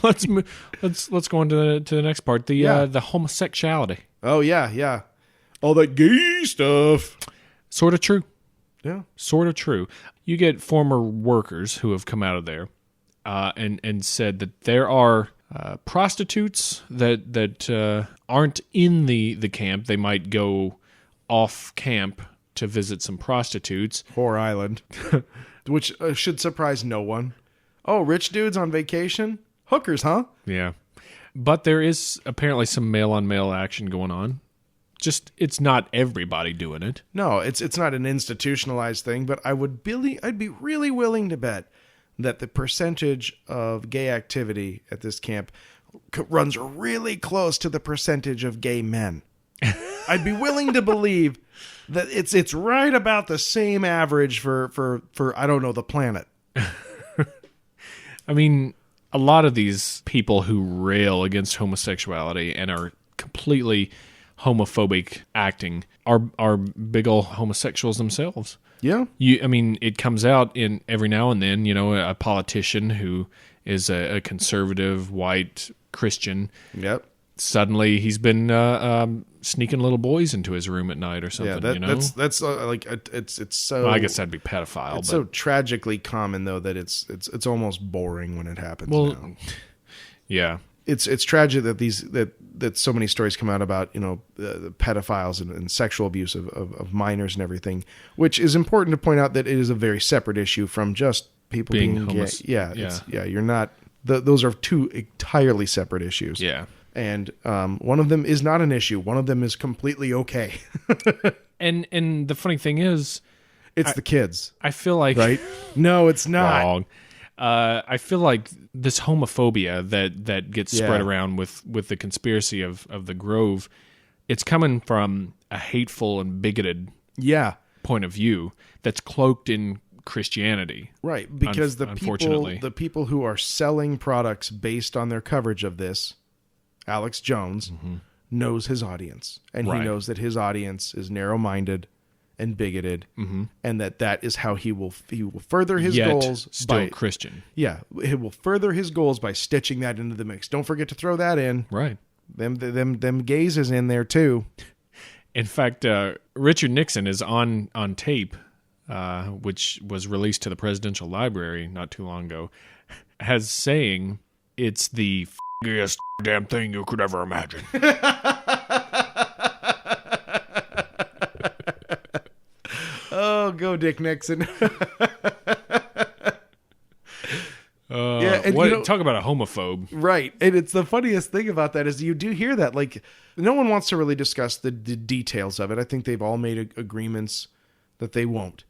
Let's go on to the next part. The homosexuality. Oh yeah. All that gay stuff. Sort of true. Yeah. Sort of true. You get former workers who have come out of there and said that there are prostitutes that aren't in the camp. They might go off camp to visit some prostitutes. Whore Island. Which should surprise no one. Oh, rich dudes on vacation? Hookers, huh? Yeah. But there is apparently some male-on-male action going on. Just, it's not everybody doing it. No, it's not an institutionalized thing, but I'd be really willing to bet that the percentage of gay activity at this camp runs really close to the percentage of gay men. I'd be willing to believe that it's right about the same average for I don't know, the planet. I mean, a lot of these people who rail against homosexuality and are completely homophobic acting are big ol' homosexuals themselves. Yeah. I mean, it comes out in every now and then, a politician who is a conservative white Christian. Yep. Suddenly he's been sneaking little boys into his room at night or something. That's like it's so. Well, I guess that'd be pedophile. It's so tragically common though that it's almost boring when it happens. Well, now. Yeah. It's tragic that that so many stories come out about the pedophiles and sexual abuse of minors and everything, which is important to point out that it is a very separate issue from just people being gay. You're not. Those are two entirely separate issues. Yeah. And one of them is not an issue. One of them is completely okay. And the funny thing is, it's the kids. I feel like right. No, it's not. Wrong. I feel like this homophobia that gets spread around with the conspiracy of the Grove, it's coming from a hateful and bigoted point of view that's cloaked in Christianity. Right, because the people who are selling products based on their coverage of this, Alex Jones, knows his audience, and he knows that his audience is narrow-minded and bigoted, and that is how he will further his goals. Still Christian. Yeah, he will further his goals by stitching that into the mix. Don't forget to throw that in. Right. Them gays is in there too. In fact, Richard Nixon is on tape, which was released to the Presidential Library not too long ago, as saying it's the f***iest damn thing you could ever imagine. Oh, go Dick Nixon. And talk about a homophobe. Right. And it's the funniest thing about that is you do hear that. Like, no one wants to really discuss the details of it. I think they've all made agreements that they won't.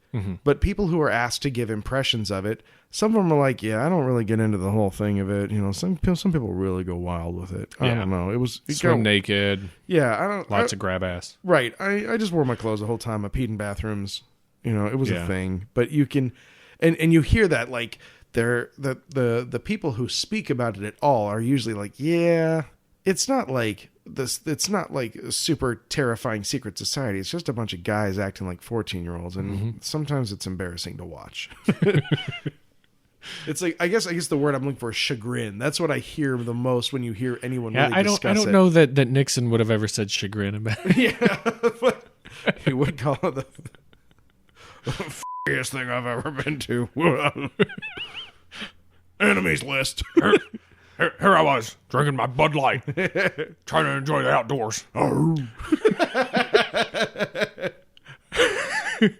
But people who are asked to give impressions of it, some of them are like, I don't really get into the whole thing of it. Some people really go wild with it. I don't know. It swim naked. Yeah. I don't. Lots of grab ass. Right. I just wore my clothes the whole time. I peed in bathrooms. It was a thing. But you can, and you hear that like they're the people who speak about it at all are usually like, it's not like this. It's not like a super terrifying secret society. It's just a bunch of guys acting like 14-year-olds, and sometimes it's embarrassing to watch. It's like I guess the word I'm looking for is chagrin. That's what I hear the most when you hear anyone really discuss it. I don't know that Nixon would have ever said chagrin about it. But he would call it the f***iest thing I've ever been to. Enemies list. Here I was, drinking my Bud Light, trying to enjoy the outdoors. I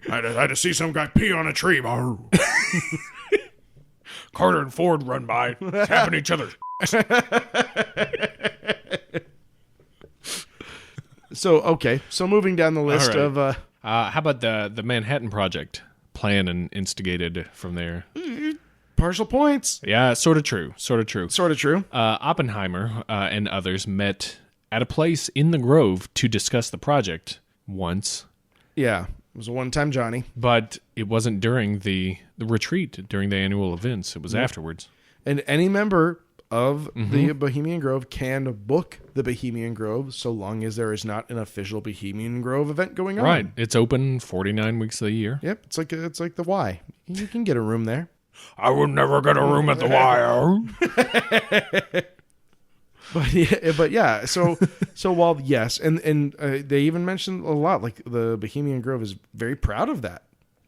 had to see some guy pee on a tree. Carter and Ford run by, tapping each other. So moving down the list of... how about the Manhattan Project plan and instigated from there? Partial points. Yeah, sort of true. Oppenheimer and others met at a place in the Grove to discuss the project once. Yeah, it was a one-time Johnny. But it wasn't during the retreat, during the annual events. It was afterwards. And any member of the Bohemian Grove can book the Bohemian Grove so long as there is not an official Bohemian Grove event going on. Right. It's open 49 weeks of the year. Yep. It's like the Y. You can get a room there. I would never get a room at the Y. But yeah. So while yes, and they even mentioned a lot, like the Bohemian Grove is very proud of that.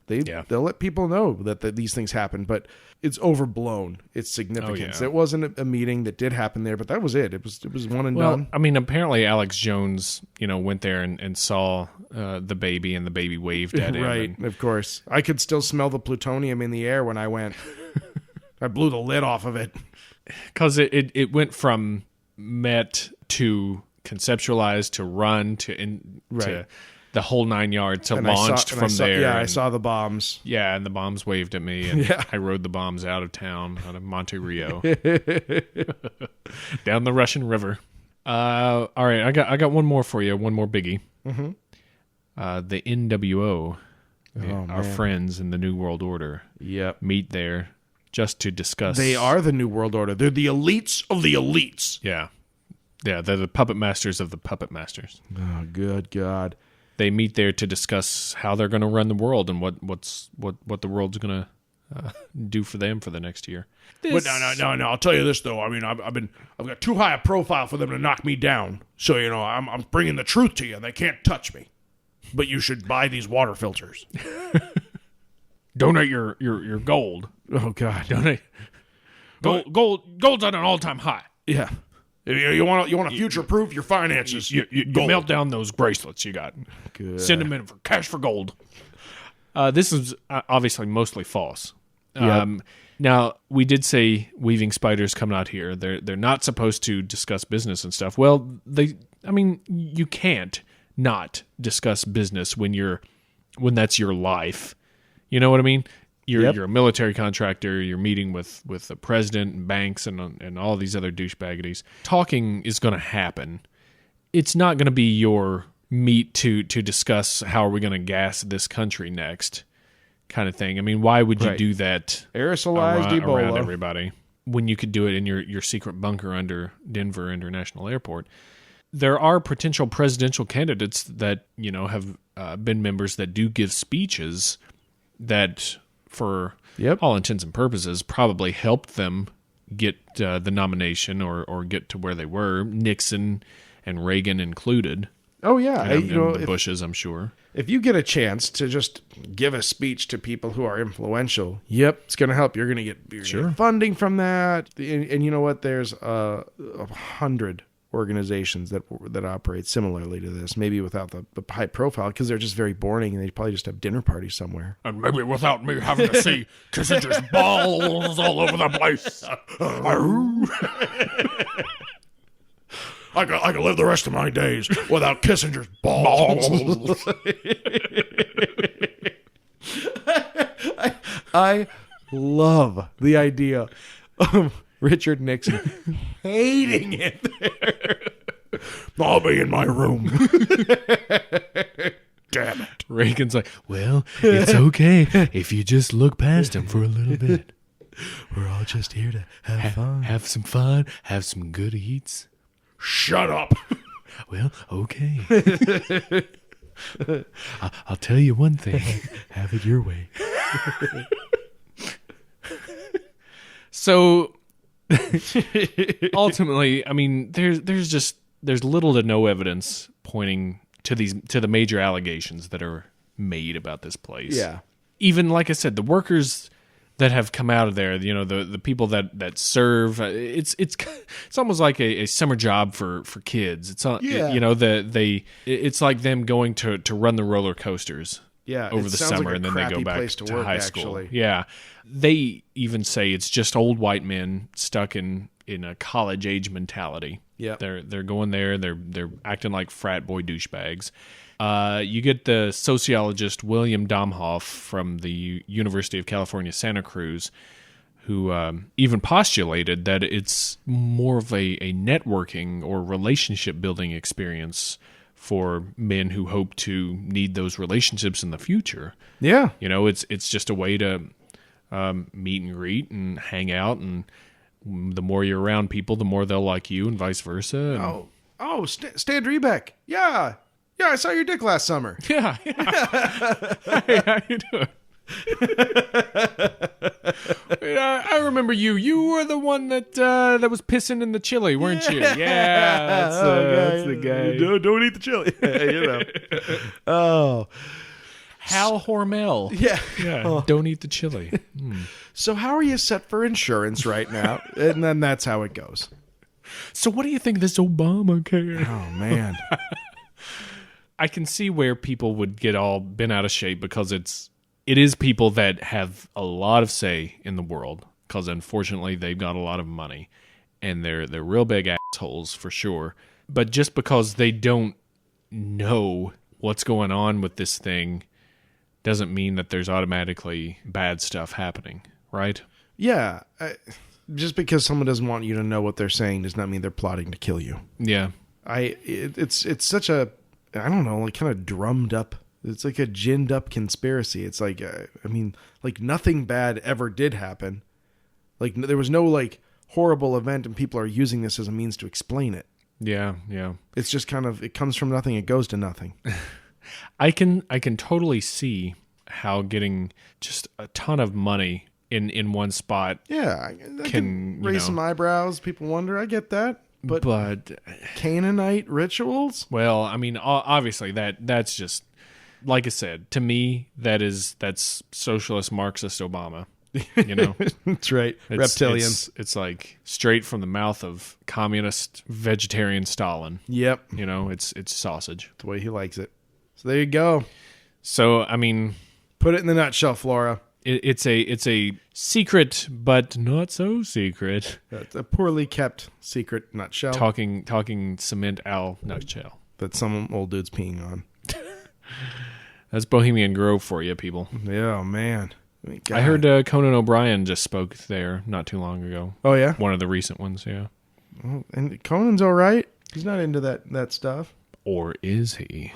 They'll let people know that these things happen, but it's overblown its significance. It wasn't a meeting that did happen there, but that was it. It was one and done. I mean, apparently Alex Jones, went there and saw the baby, and the baby waved at him. Right, of course. I could still smell the plutonium in the air when I went. I blew the lid off of it. Because it went from met to conceptualized to run to the whole 9 yards, And launched from there. Yeah, I and- saw the bombs. Yeah, and the bombs waved at me, and Yeah. I rode the bombs out of town, out of Monte Rio, down the Russian River. All right, I got one more for you, one more biggie. Mm-hmm. The NWO, our man. friends in the New World Order, Yep. meet there just to discuss. They are the New World Order. They're the elites of the elites. Yeah, they're the puppet masters of the puppet masters. Oh, good God. They meet there to discuss how they're going to run the world and what the world's going to do for them for the next year. But no. I'll tell you this though. I mean, I've got too high a profile for them to knock me down. So I'm bringing the truth to you. They can't touch me. But you should buy these water filters. Donate your gold. Oh, God. Donate. Gold's at an all-time high. Yeah. You want to future-proof your finances. You melt down those bracelets you got. Good. Send them in for cash for gold. This is obviously mostly false. Yep. Now, we did say weaving spiders come out here. They're not supposed to discuss business and stuff. Well, you can't not discuss business when that's your life. You know what I mean? You're a military contractor. You're meeting with the president and banks and all these other douchebaggities. Talking is going to happen. It's not going to be your meet to discuss how are we going to gas this country next kind of thing. I mean, why would you do that Aerosolized around Ebola. everybody when you could do it in your secret bunker under Denver International Airport? There are potential presidential candidates that have been members that do give speeches that, for all intents and purposes, probably helped them get the nomination or get to where they were. Nixon and Reagan included. Oh, yeah. And the Bushes, I'm sure. If you get a chance to just give a speech to people who are influential, it's going to help. You're going to get funding from that. And you know what? There's 100 organizations that operate similarly to this, maybe without the high profile, because they're just very boring and they probably just have dinner parties somewhere. And maybe without me having to see Kissinger's balls all over the place. I could live the rest of my days without Kissinger's balls. I love the idea of Richard Nixon hating it there. I'll be in my room. Damn it. Reagan's like, well, it's okay if you just look past him for a little bit. We're all just here to have fun. Have some fun, have some good eats. Shut up. Well, okay. I'll tell you one thing. Have it your way. So ultimately, I mean, there's little to no evidence pointing to the major allegations that are made about this place. Yeah. Even like I said, the workers that have come out of there, the people that serve, it's almost like a summer job for kids. It's it's like them going to run the roller coasters. Yeah, over it the sounds summer, like a and then they go crappy back place to to work, high school. actually. Yeah, they even say it's just old white men stuck in a college age mentality. Yeah, they're going there. They're acting like frat boy douchebags. You get the sociologist William Domhoff from the University of California, Santa Cruz, who even postulated that it's more of a networking or relationship building experience for men who hope to need those relationships in the future. Yeah. It's just a way to meet and greet and hang out, and the more you're around people, the more they'll like you, and vice versa. And Stan Drebeck. Yeah, I saw your dick last summer. Yeah. Hey, how you doing? I remember you. You were the one that was pissing in the chili, weren't you? Yeah, that's the guy. Don't eat the chili. Oh, Hal Hormel. Yeah. Don't eat the chili. So how are you set for insurance right now? And then that's how it goes. So what do you think of this Obamacare? Oh man. I can see where people would get all bent out of shape because it is people that have a lot of say in the world, because unfortunately they've got a lot of money and they're real big assholes for sure. But just because they don't know what's going on with this thing doesn't mean that there's automatically bad stuff happening, right? Yeah. Just because someone doesn't want you to know what they're saying does not mean they're plotting to kill you. Yeah. It's such a, I don't know, like kind of drummed up. It's like a ginned up conspiracy. It's like, I mean, like nothing bad ever did happen. Like there was no like horrible event and people are using this as a means to explain it. Yeah, yeah. It's just kind of, it comes from nothing, it goes to nothing. I can totally see how getting just a ton of money in one spot. Yeah, I can raise some eyebrows. People wonder. I get that, but Canaanite rituals. Well, I mean, obviously that's just like I said. To me, that's socialist Marxist Obama. You know, that's right. Reptilians. It's like straight from the mouth of communist vegetarian Stalin. Yep. You know, it's sausage. It's the way he likes it. So there you go. So I mean, put it in the nutshell, Flora. It's a secret, but not so secret. It's a poorly kept secret nutshell. Talking cement owl nutshell that some old dude's peeing on. That's Bohemian Grove for you, people. Yeah, man. I heard Conan O'Brien just spoke there not too long ago. Oh yeah, one of the recent ones. Yeah. Oh, and Conan's all right. He's not into that stuff. Or is he?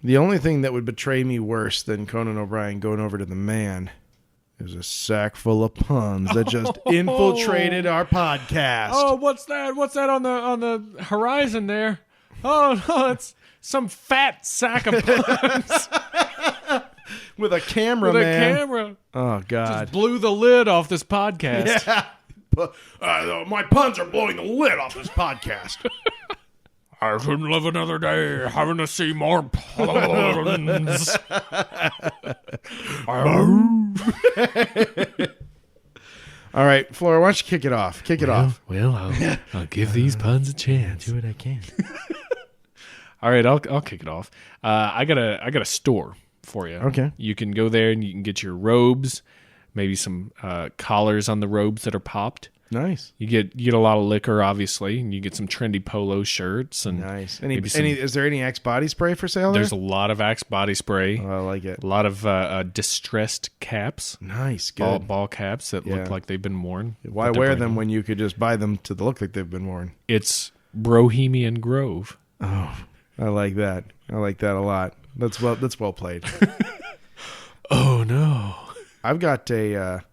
The only thing that would betray me worse than Conan O'Brien going over to the man is a sack full of puns that just infiltrated our podcast. Oh, what's that? What's that on the horizon there? Oh no, it's some fat sack of puns. With a camera, With man. a camera. Oh, God. Just blew the lid off this podcast. Yeah. My puns are blowing the lid off this podcast. I couldn't live another day having to see more puns. All right, Flora, why don't you kick it off? Kick it off. Well, I'll give these puns a chance. Do what I can. All right, I'll kick it off. I got a store for you. Okay. You can go there and you can get your robes, maybe some collars on the robes that are popped. Nice. You get a lot of liquor, obviously, and you get some trendy polo shirts and nice. is there any Axe body spray for sale there? There's a lot of Axe body spray. Oh, I like it. A lot of distressed caps. Nice, good. Ball caps that look like they've been worn. Why wear them when you could just buy them to look like they've been worn? It's Bohemian Grove. Oh, I like that. I like that a lot. That's well played. Oh no! I've got a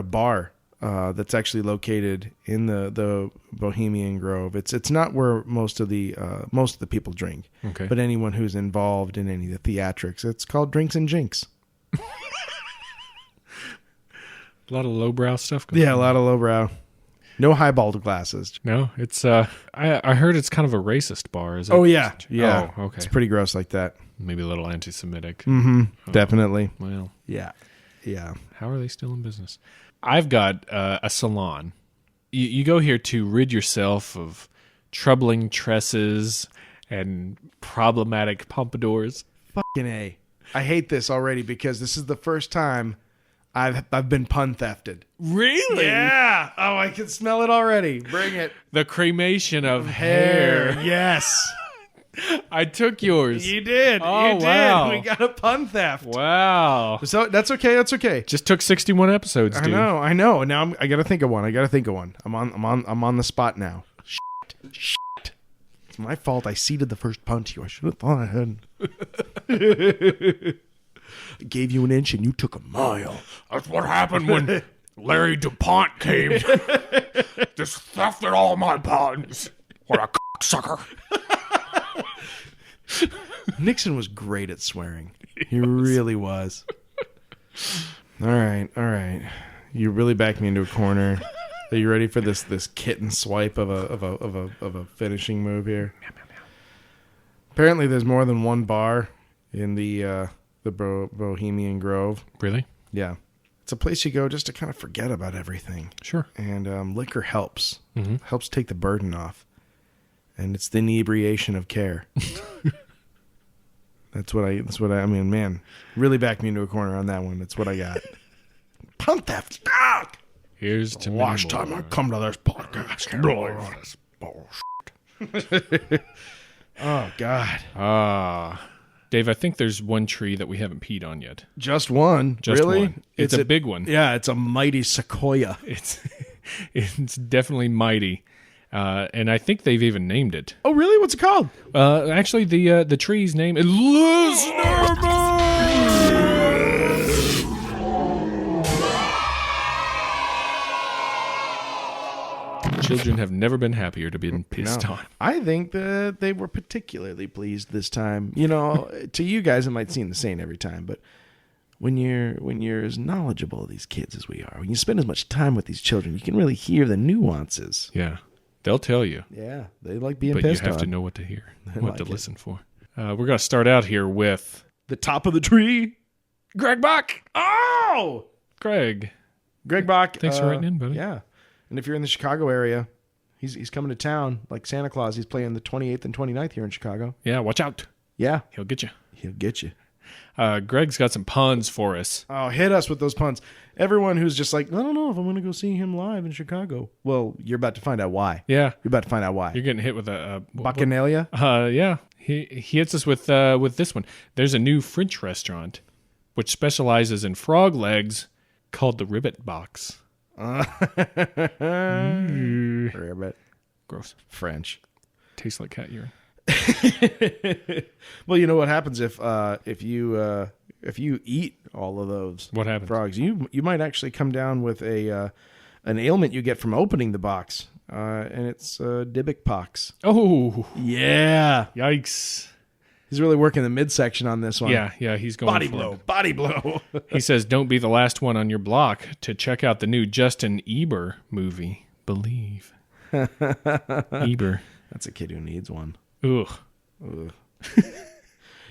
bar that's actually located in the Bohemian Grove. It's not where most of the people drink, okay, but anyone who's involved in any of the theatrics. It's called Drinks and Jinks. A lot of lowbrow stuff. Yeah, a lot of lowbrow. No highballed glasses. No, it's I heard it's kind of a racist bar. Is it? Oh yeah, yeah. Oh, okay. It's pretty gross like that. Maybe a little anti-Semitic. Mm-hmm. Oh, definitely. Well, yeah. How are they still in business? I've got a salon. You go here to rid yourself of troubling tresses and problematic pompadours. Fucking A. I hate this already because this is the first time I've been pun thefted. Really? Yeah. Oh, I can smell it already. Bring it. The cremation of hair. Yes. I took yours. You did. Oh, you did. wow. We got a pun theft. Wow. So that's okay. That's okay. Just took 61 episodes, dude. I know. Now I got to think of one. I'm on the spot now. Shit. It's my fault. I ceded the first pun to you. I should have thought I hadn't. I gave you an inch and you took a mile. That's what happened when Larry DuPont came. Just thefted all my puns. What a cocksucker. Nixon was great at swearing. He really was. All right. You really backed me into a corner. Are you ready for this kitten swipe of a finishing move here? Apparently, there's more than one bar in the Bohemian Grove. Really? Yeah, it's a place you go just to kind of forget about everything. Sure. And liquor helps. Mm-hmm. Helps take the burden off. And it's the inebriation of care. That's what I mean, man. Really backed me into a corner on that one. That's what I got. Pump theft. Ah! Here's to Last me time more. I come to this podcast. Can't believe this bullshit. Oh, God. Dave, I think there's one tree that we haven't peed on yet. Just one? Just really? one. It's a big one. Yeah, it's a mighty sequoia. It's definitely mighty. And I think they've even named it. Oh, really? What's it called? Actually, the tree's name is Listener. Children have never been happier to be pissed on. I think that they were particularly pleased this time. You know, to you guys, it might seem the same every time, but when you're as knowledgeable of these kids as we are, when you spend as much time with these children, you can really hear the nuances. Yeah, they'll tell you. Yeah, they like being but pissed on. But you have to know what to hear, what to listen for. We're going to start out here with the top of the tree, Greg Bach. Oh, Greg Bach. Thanks for writing in, buddy. Yeah. And if you're in the Chicago area, he's coming to town like Santa Claus. He's playing the 28th and 29th here in Chicago. Yeah, watch out. Yeah. He'll get you. He'll get you. Greg's got some puns for us. Oh, hit us with those puns. Everyone who's just like, I don't know if I'm going to go see him live in Chicago. Well, you're about to find out why. Yeah. You're about to find out why. You're getting hit with a... Bacchanalia? Yeah. He hits us with this one. There's a new French restaurant which specializes in frog legs called the Ribbit Box. Ribbit. Gross. French. Tastes like cat urine. Well, you know what happens if you eat all of those what happens? Frogs? You might actually come down with an ailment you get from opening the box, and it's Dybbuk pox. Oh, yeah! Yikes! He's really working the midsection on this one. Yeah, he's going body blow. He says, "Don't be the last one on your block to check out the new Justin Bieber movie, Believe." Bieber. That's a kid who needs one. Ugh.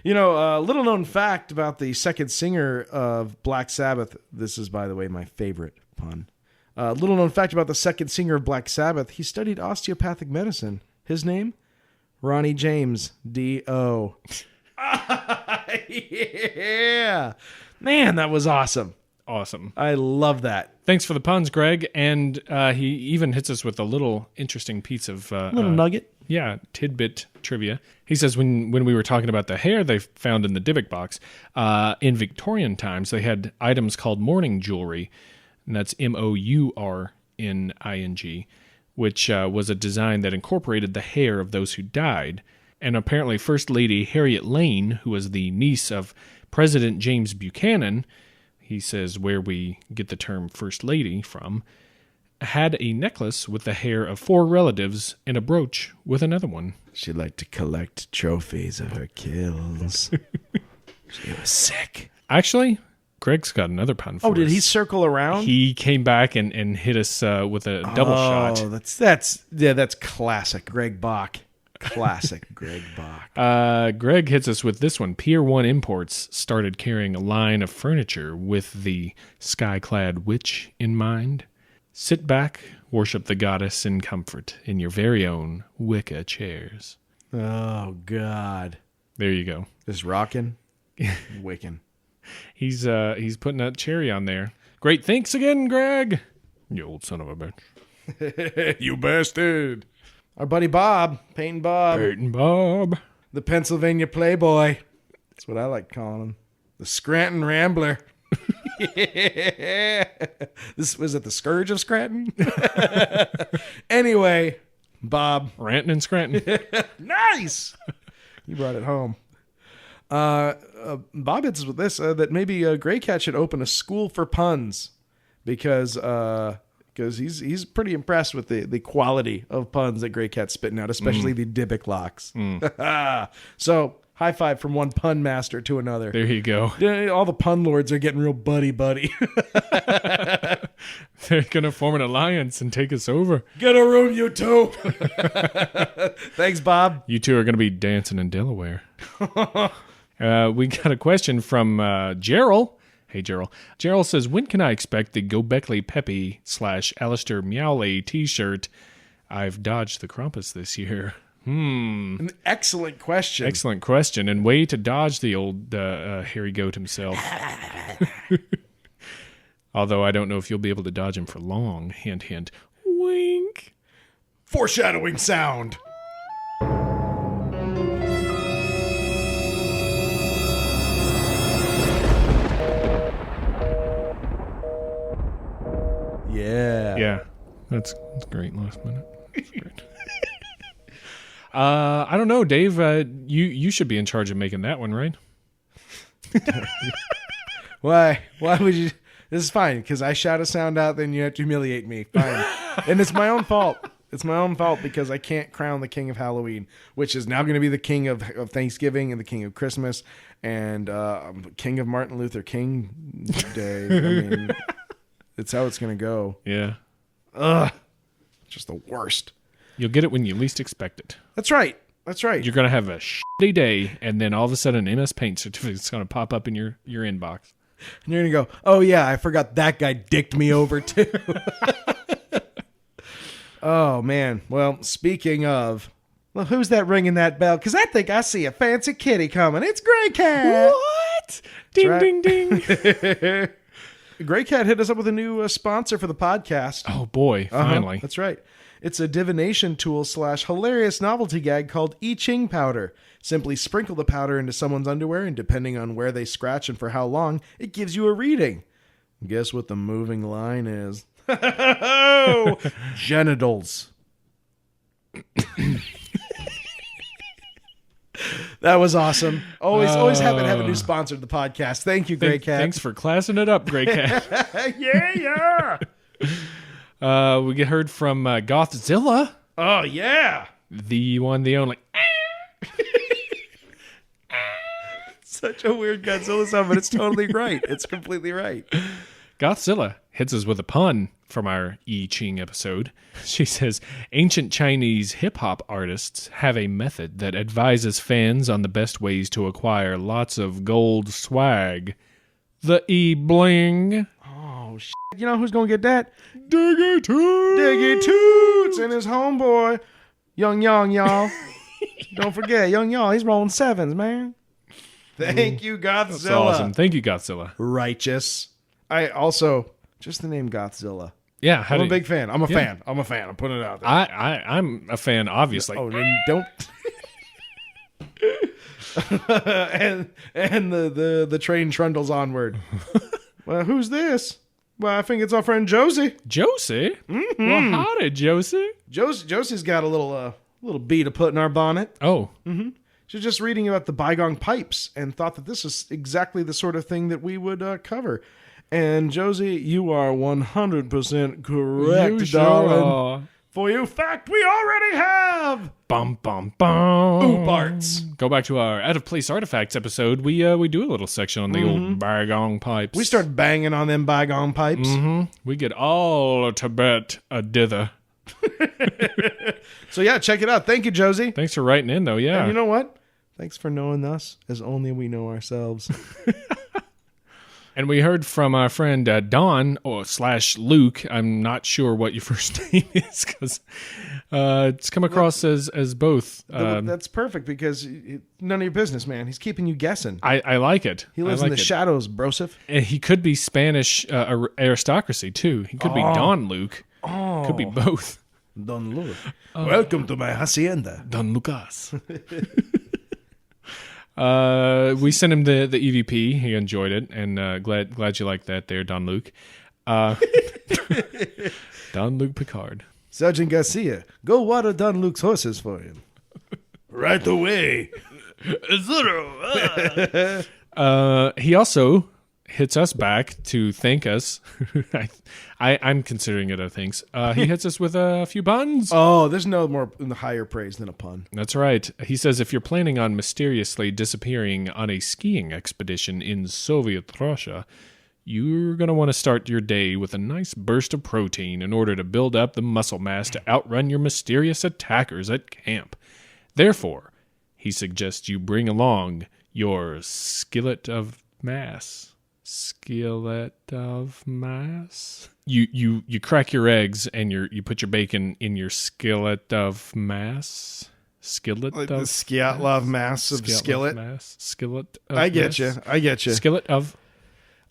You know, little known fact about the second singer of Black Sabbath. This is, by the way, my favorite pun. Little known fact about the second singer of Black Sabbath. He studied osteopathic medicine. His name? Ronnie James, D.O. Yeah. Man, that was awesome. Awesome. I love that. Thanks for the puns, Greg. And he even hits us with a little interesting piece of... little nugget. Yeah, tidbit trivia. He says when we were talking about the hair they found in the Dybbuk box, in Victorian times, they had items called mourning jewelry, and that's mourning, which was a design that incorporated the hair of those who died. And apparently First Lady Harriet Lane, who was the niece of President James Buchanan, he says where we get the term First Lady from, had a necklace with the hair of 4 relatives and a brooch with another one. She liked to collect trophies of her kills. She was sick. Actually, Greg's got another pun for us. Oh, did he circle around? He came back and hit us with a double shot. Oh, that's classic Greg Bach. Classic Greg Bach. Greg hits us with this one. Pier 1 Imports started carrying a line of furniture with the sky-clad witch in mind. Sit back, worship the goddess in comfort in your very own Wicca chairs. Oh, God. There you go. Just rocking, wicking. He's putting that cherry on there. Great, thanks again, Greg. You old son of a bitch. You bastard. Our buddy Bob, Peyton Bob. Peyton Bob. The Pennsylvania Playboy. That's what I like calling him. The Scranton Rambler. Yeah. This was it, the Scourge of Scranton? Anyway, Bob. Rantin' and Scranton. Nice. You brought it home. Bob hits us with this, that maybe Grey Cat should open a school for puns because he's pretty impressed with the quality of puns that Grey Cat's spitting out, especially the Dybbuk locks. So, high five from one pun master to another. There you go. All the pun lords are getting real buddy-buddy. They're going to form an alliance and take us over. Get a room, you two. Thanks, Bob. You two are going to be dancing in Delaware. We got a question from Gerald. Hey, Gerald. Gerald says, when can I expect the Gobekli Pepe / Alistair Meowley t-shirt? I've dodged the Krampus this year. An excellent question. Excellent question. And way to dodge the old hairy goat himself. Although I don't know if you'll be able to dodge him for long. Hint, hint. Wink. Foreshadowing sound. That's great. Last minute. That's great. I don't know, Dave. You should be in charge of making that one, right? Why? Why would you? This is fine because I shout a sound out, then you have to humiliate me. Fine, and it's my own fault. It's my own fault because I can't crown the king of Halloween, which is now going to be the king of Thanksgiving and the king of Christmas and king of Martin Luther King Day. I mean, it's how it's going to go. Yeah. Ugh, just the worst. You'll get it when you least expect it. That's right. That's right. You're going to have a shitty day, and then all of a sudden an MS Paint certificate's going to pop up in your inbox. And you're going to go, oh, yeah, I forgot that guy dicked me over, too. Oh, man. Well, speaking of, well, who's that ringing that bell? Because I think I see a fancy kitty coming. It's Gray Cat. What? Ding, right. ding, ding. Gray Cat hit us up with a new sponsor for the podcast. Oh, boy. Finally. That's right. It's a divination tool / hilarious novelty gag called I Ching powder. Simply sprinkle the powder into someone's underwear, and depending on where they scratch and for how long, it gives you a reading. Guess what the moving line is? Genitals. That was awesome. Always happy to have a new sponsor to the podcast. Thank you, Gray Cat. Thanks for classing it up, Gray Cat. Yeah. We get heard from Gothzilla. Oh, yeah. The one, the only. Such a weird Godzilla sound, but it's totally right. It's completely right. Gothzilla hits us with a pun from our I Ching episode. She says, ancient Chinese hip-hop artists have a method that advises fans on the best ways to acquire lots of gold swag. The E-bling. Oh, shit. You know who's going to get that? Diggy Toots! Diggy Toots and his homeboy, Young, y'all. Don't forget, Young, he's rolling sevens, man. Thank you, Gothzilla. That's awesome. Thank you, Gothzilla. Righteous. I also, just the name Gothzilla. Yeah, I'm a big fan. I'm a fan. I'm putting it out there. I'm a fan, obviously. Oh, then don't. and the train trundles onward. Well, who's this? Well, I think it's our friend Josie. Josie? Mm-hmm. Well, howdy, Josie. Josie's got a little bee to put in our bonnet. Oh. Mm-hmm. She's just reading about the bygone pipes and thought that this is exactly the sort of thing that we would cover. And Josie, you are 100% correct, sure darling. are. For you fact, we already have Bum, bum, bum. Ooparts. Go back to our Out of Place Artifacts episode. We do a little section on the old bygone pipes. We start banging on them bygone pipes. Mm-hmm. We get all Tibet a dither. So yeah, check it out. Thank you, Josie. Thanks for writing in, though. Yeah. And you know what? Thanks for knowing us as only we know ourselves. And we heard from our friend Don / Luke. I'm not sure what your first name is because it's come across as both. That's perfect because none of your business, man. He's keeping you guessing. I like it. He lives in the shadows, brosif. And he could be Spanish aristocracy too. He could be Don Luke. Oh, Could be both. Don Luke. Welcome to my hacienda. Don Lucas. We sent him the EVP. He enjoyed it, and glad you liked that there, Don Luke. Don Luke Picard. Sergeant Garcia, go water Don Luke's horses for him. Right away. He also hits us back to thank us. I'm considering it a thanks. He hits us with a few puns. Oh, there's no more higher praise than a pun. That's right. He says if you're planning on mysteriously disappearing on a skiing expedition in Soviet Russia, you're going to want to start your day with a nice burst of protein in order to build up the muscle mass to outrun your mysterious attackers at camp. Therefore, he suggests you bring along your skillet of mass. Skillet of mass. You crack your eggs and you put your bacon in your skillet of mass. Skillet Like of the Skiatlov mass of skillet. Mass. Skillet. Of I get mass. you. I get you. Skillet of.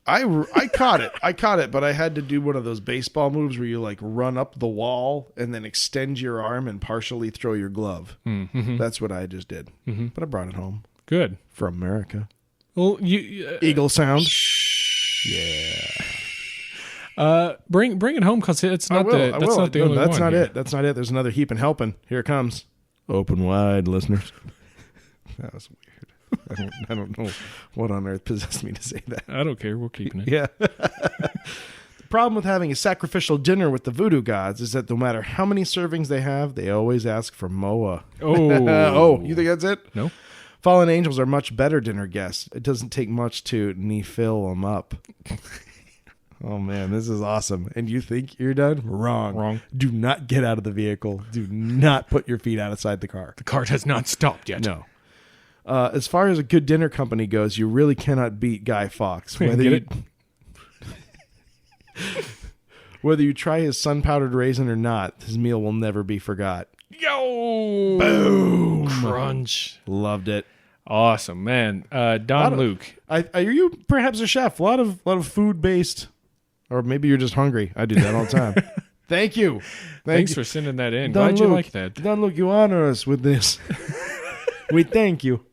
I caught it. I caught it, but I had to do one of those baseball moves where you like run up the wall and then extend your arm and partially throw your glove. Mm-hmm. That's what I just did. Mm-hmm. But I brought it home Good. for America. Well, you Eagle sound. yeah. Bring it home because it's not the I that's will. not the only one. That's not here. it. That's not it. There's another heap and helping. Here it comes. Open wide, listeners. That was weird. I don't know what on earth possessed me to say that. I don't care. We're keeping it. Yeah. The problem with having a sacrificial dinner with the voodoo gods is that no matter how many servings they have, they always ask for moa. Oh, You think that's it? No. Fallen angels are much better dinner guests. It doesn't take much to fill them up. Oh, man, this is awesome. And you think you're done? Wrong. Do not get out of the vehicle. Do not put your feet outside the car. The cart has not stopped yet. No. As far as a good dinner company goes, you really cannot beat Guy Fawkes. Whether you try his sun-powdered raisin or not, his meal will never be forgot. Yo! Boom! Crunch. Loved it. Awesome, man. Don Luke. Are you perhaps a chef? A lot of food-based, or maybe you're just hungry. I do that all the time. Thank you. Thanks for sending that in. Don Glad you Luke. like that. Don Luke, you honor us with this. We thank you.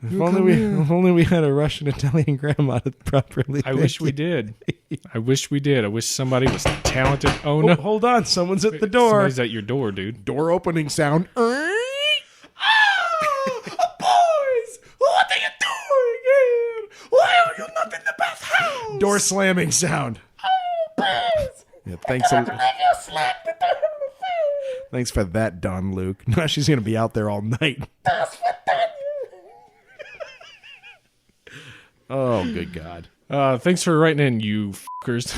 If only we had a Russian Italian grandma to properly. I wish we did. I wish somebody was talented. Oh, no. Hold on. Someone's at the door. Somebody's at your door, dude. Door opening sound. Boys, what are you doing here? Why are you not in the bathhouse? Door slamming sound. Yeah, thanks. Thanks for that, Don Luke. Now she's going to be out there all night. Oh, good God. Thanks for writing in, you fuckers.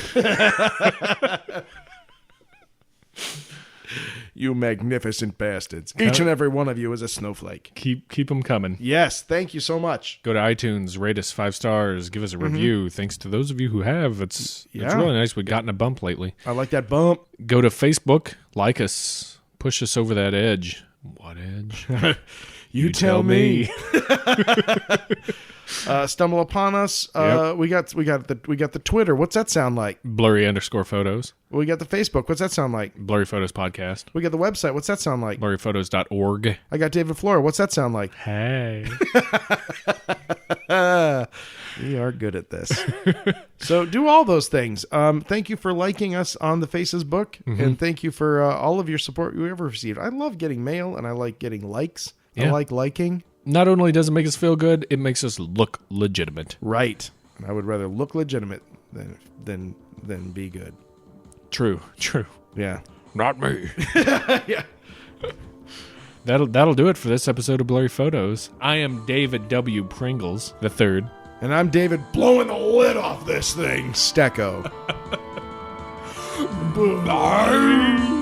You magnificent bastards. Each and every one of you is a snowflake. Keep them coming. Yes, thank you so much. Go to iTunes, rate us 5 stars, give us a review. Thanks to those of you who have. It's really nice. We've gotten a bump lately. I like that bump. Go to Facebook, like us, push us over that edge. What edge? You tell me. Stumble upon us. Yep. We got the Twitter. What's that sound like? Blurry_photos. We got the Facebook. What's that sound like? Blurry Photos Podcast. We got the website. What's that sound like? Blurryphotos.org. I got David Flora. What's that sound like? Hey. We are good at this. So do all those things. Thank you for liking us on the Facebook, and thank you for all of your support you ever received. I love getting mail, and I like getting likes. Yeah. I like liking. Not only does it make us feel good, it makes us look legitimate. Right. And I would rather look legitimate than be good. True. Yeah. Not me. Yeah. That'll do it for this episode of Blurry Photos. I am David W. Pringles III. And I'm David blowing the lid off this thing. Stecco. Bye.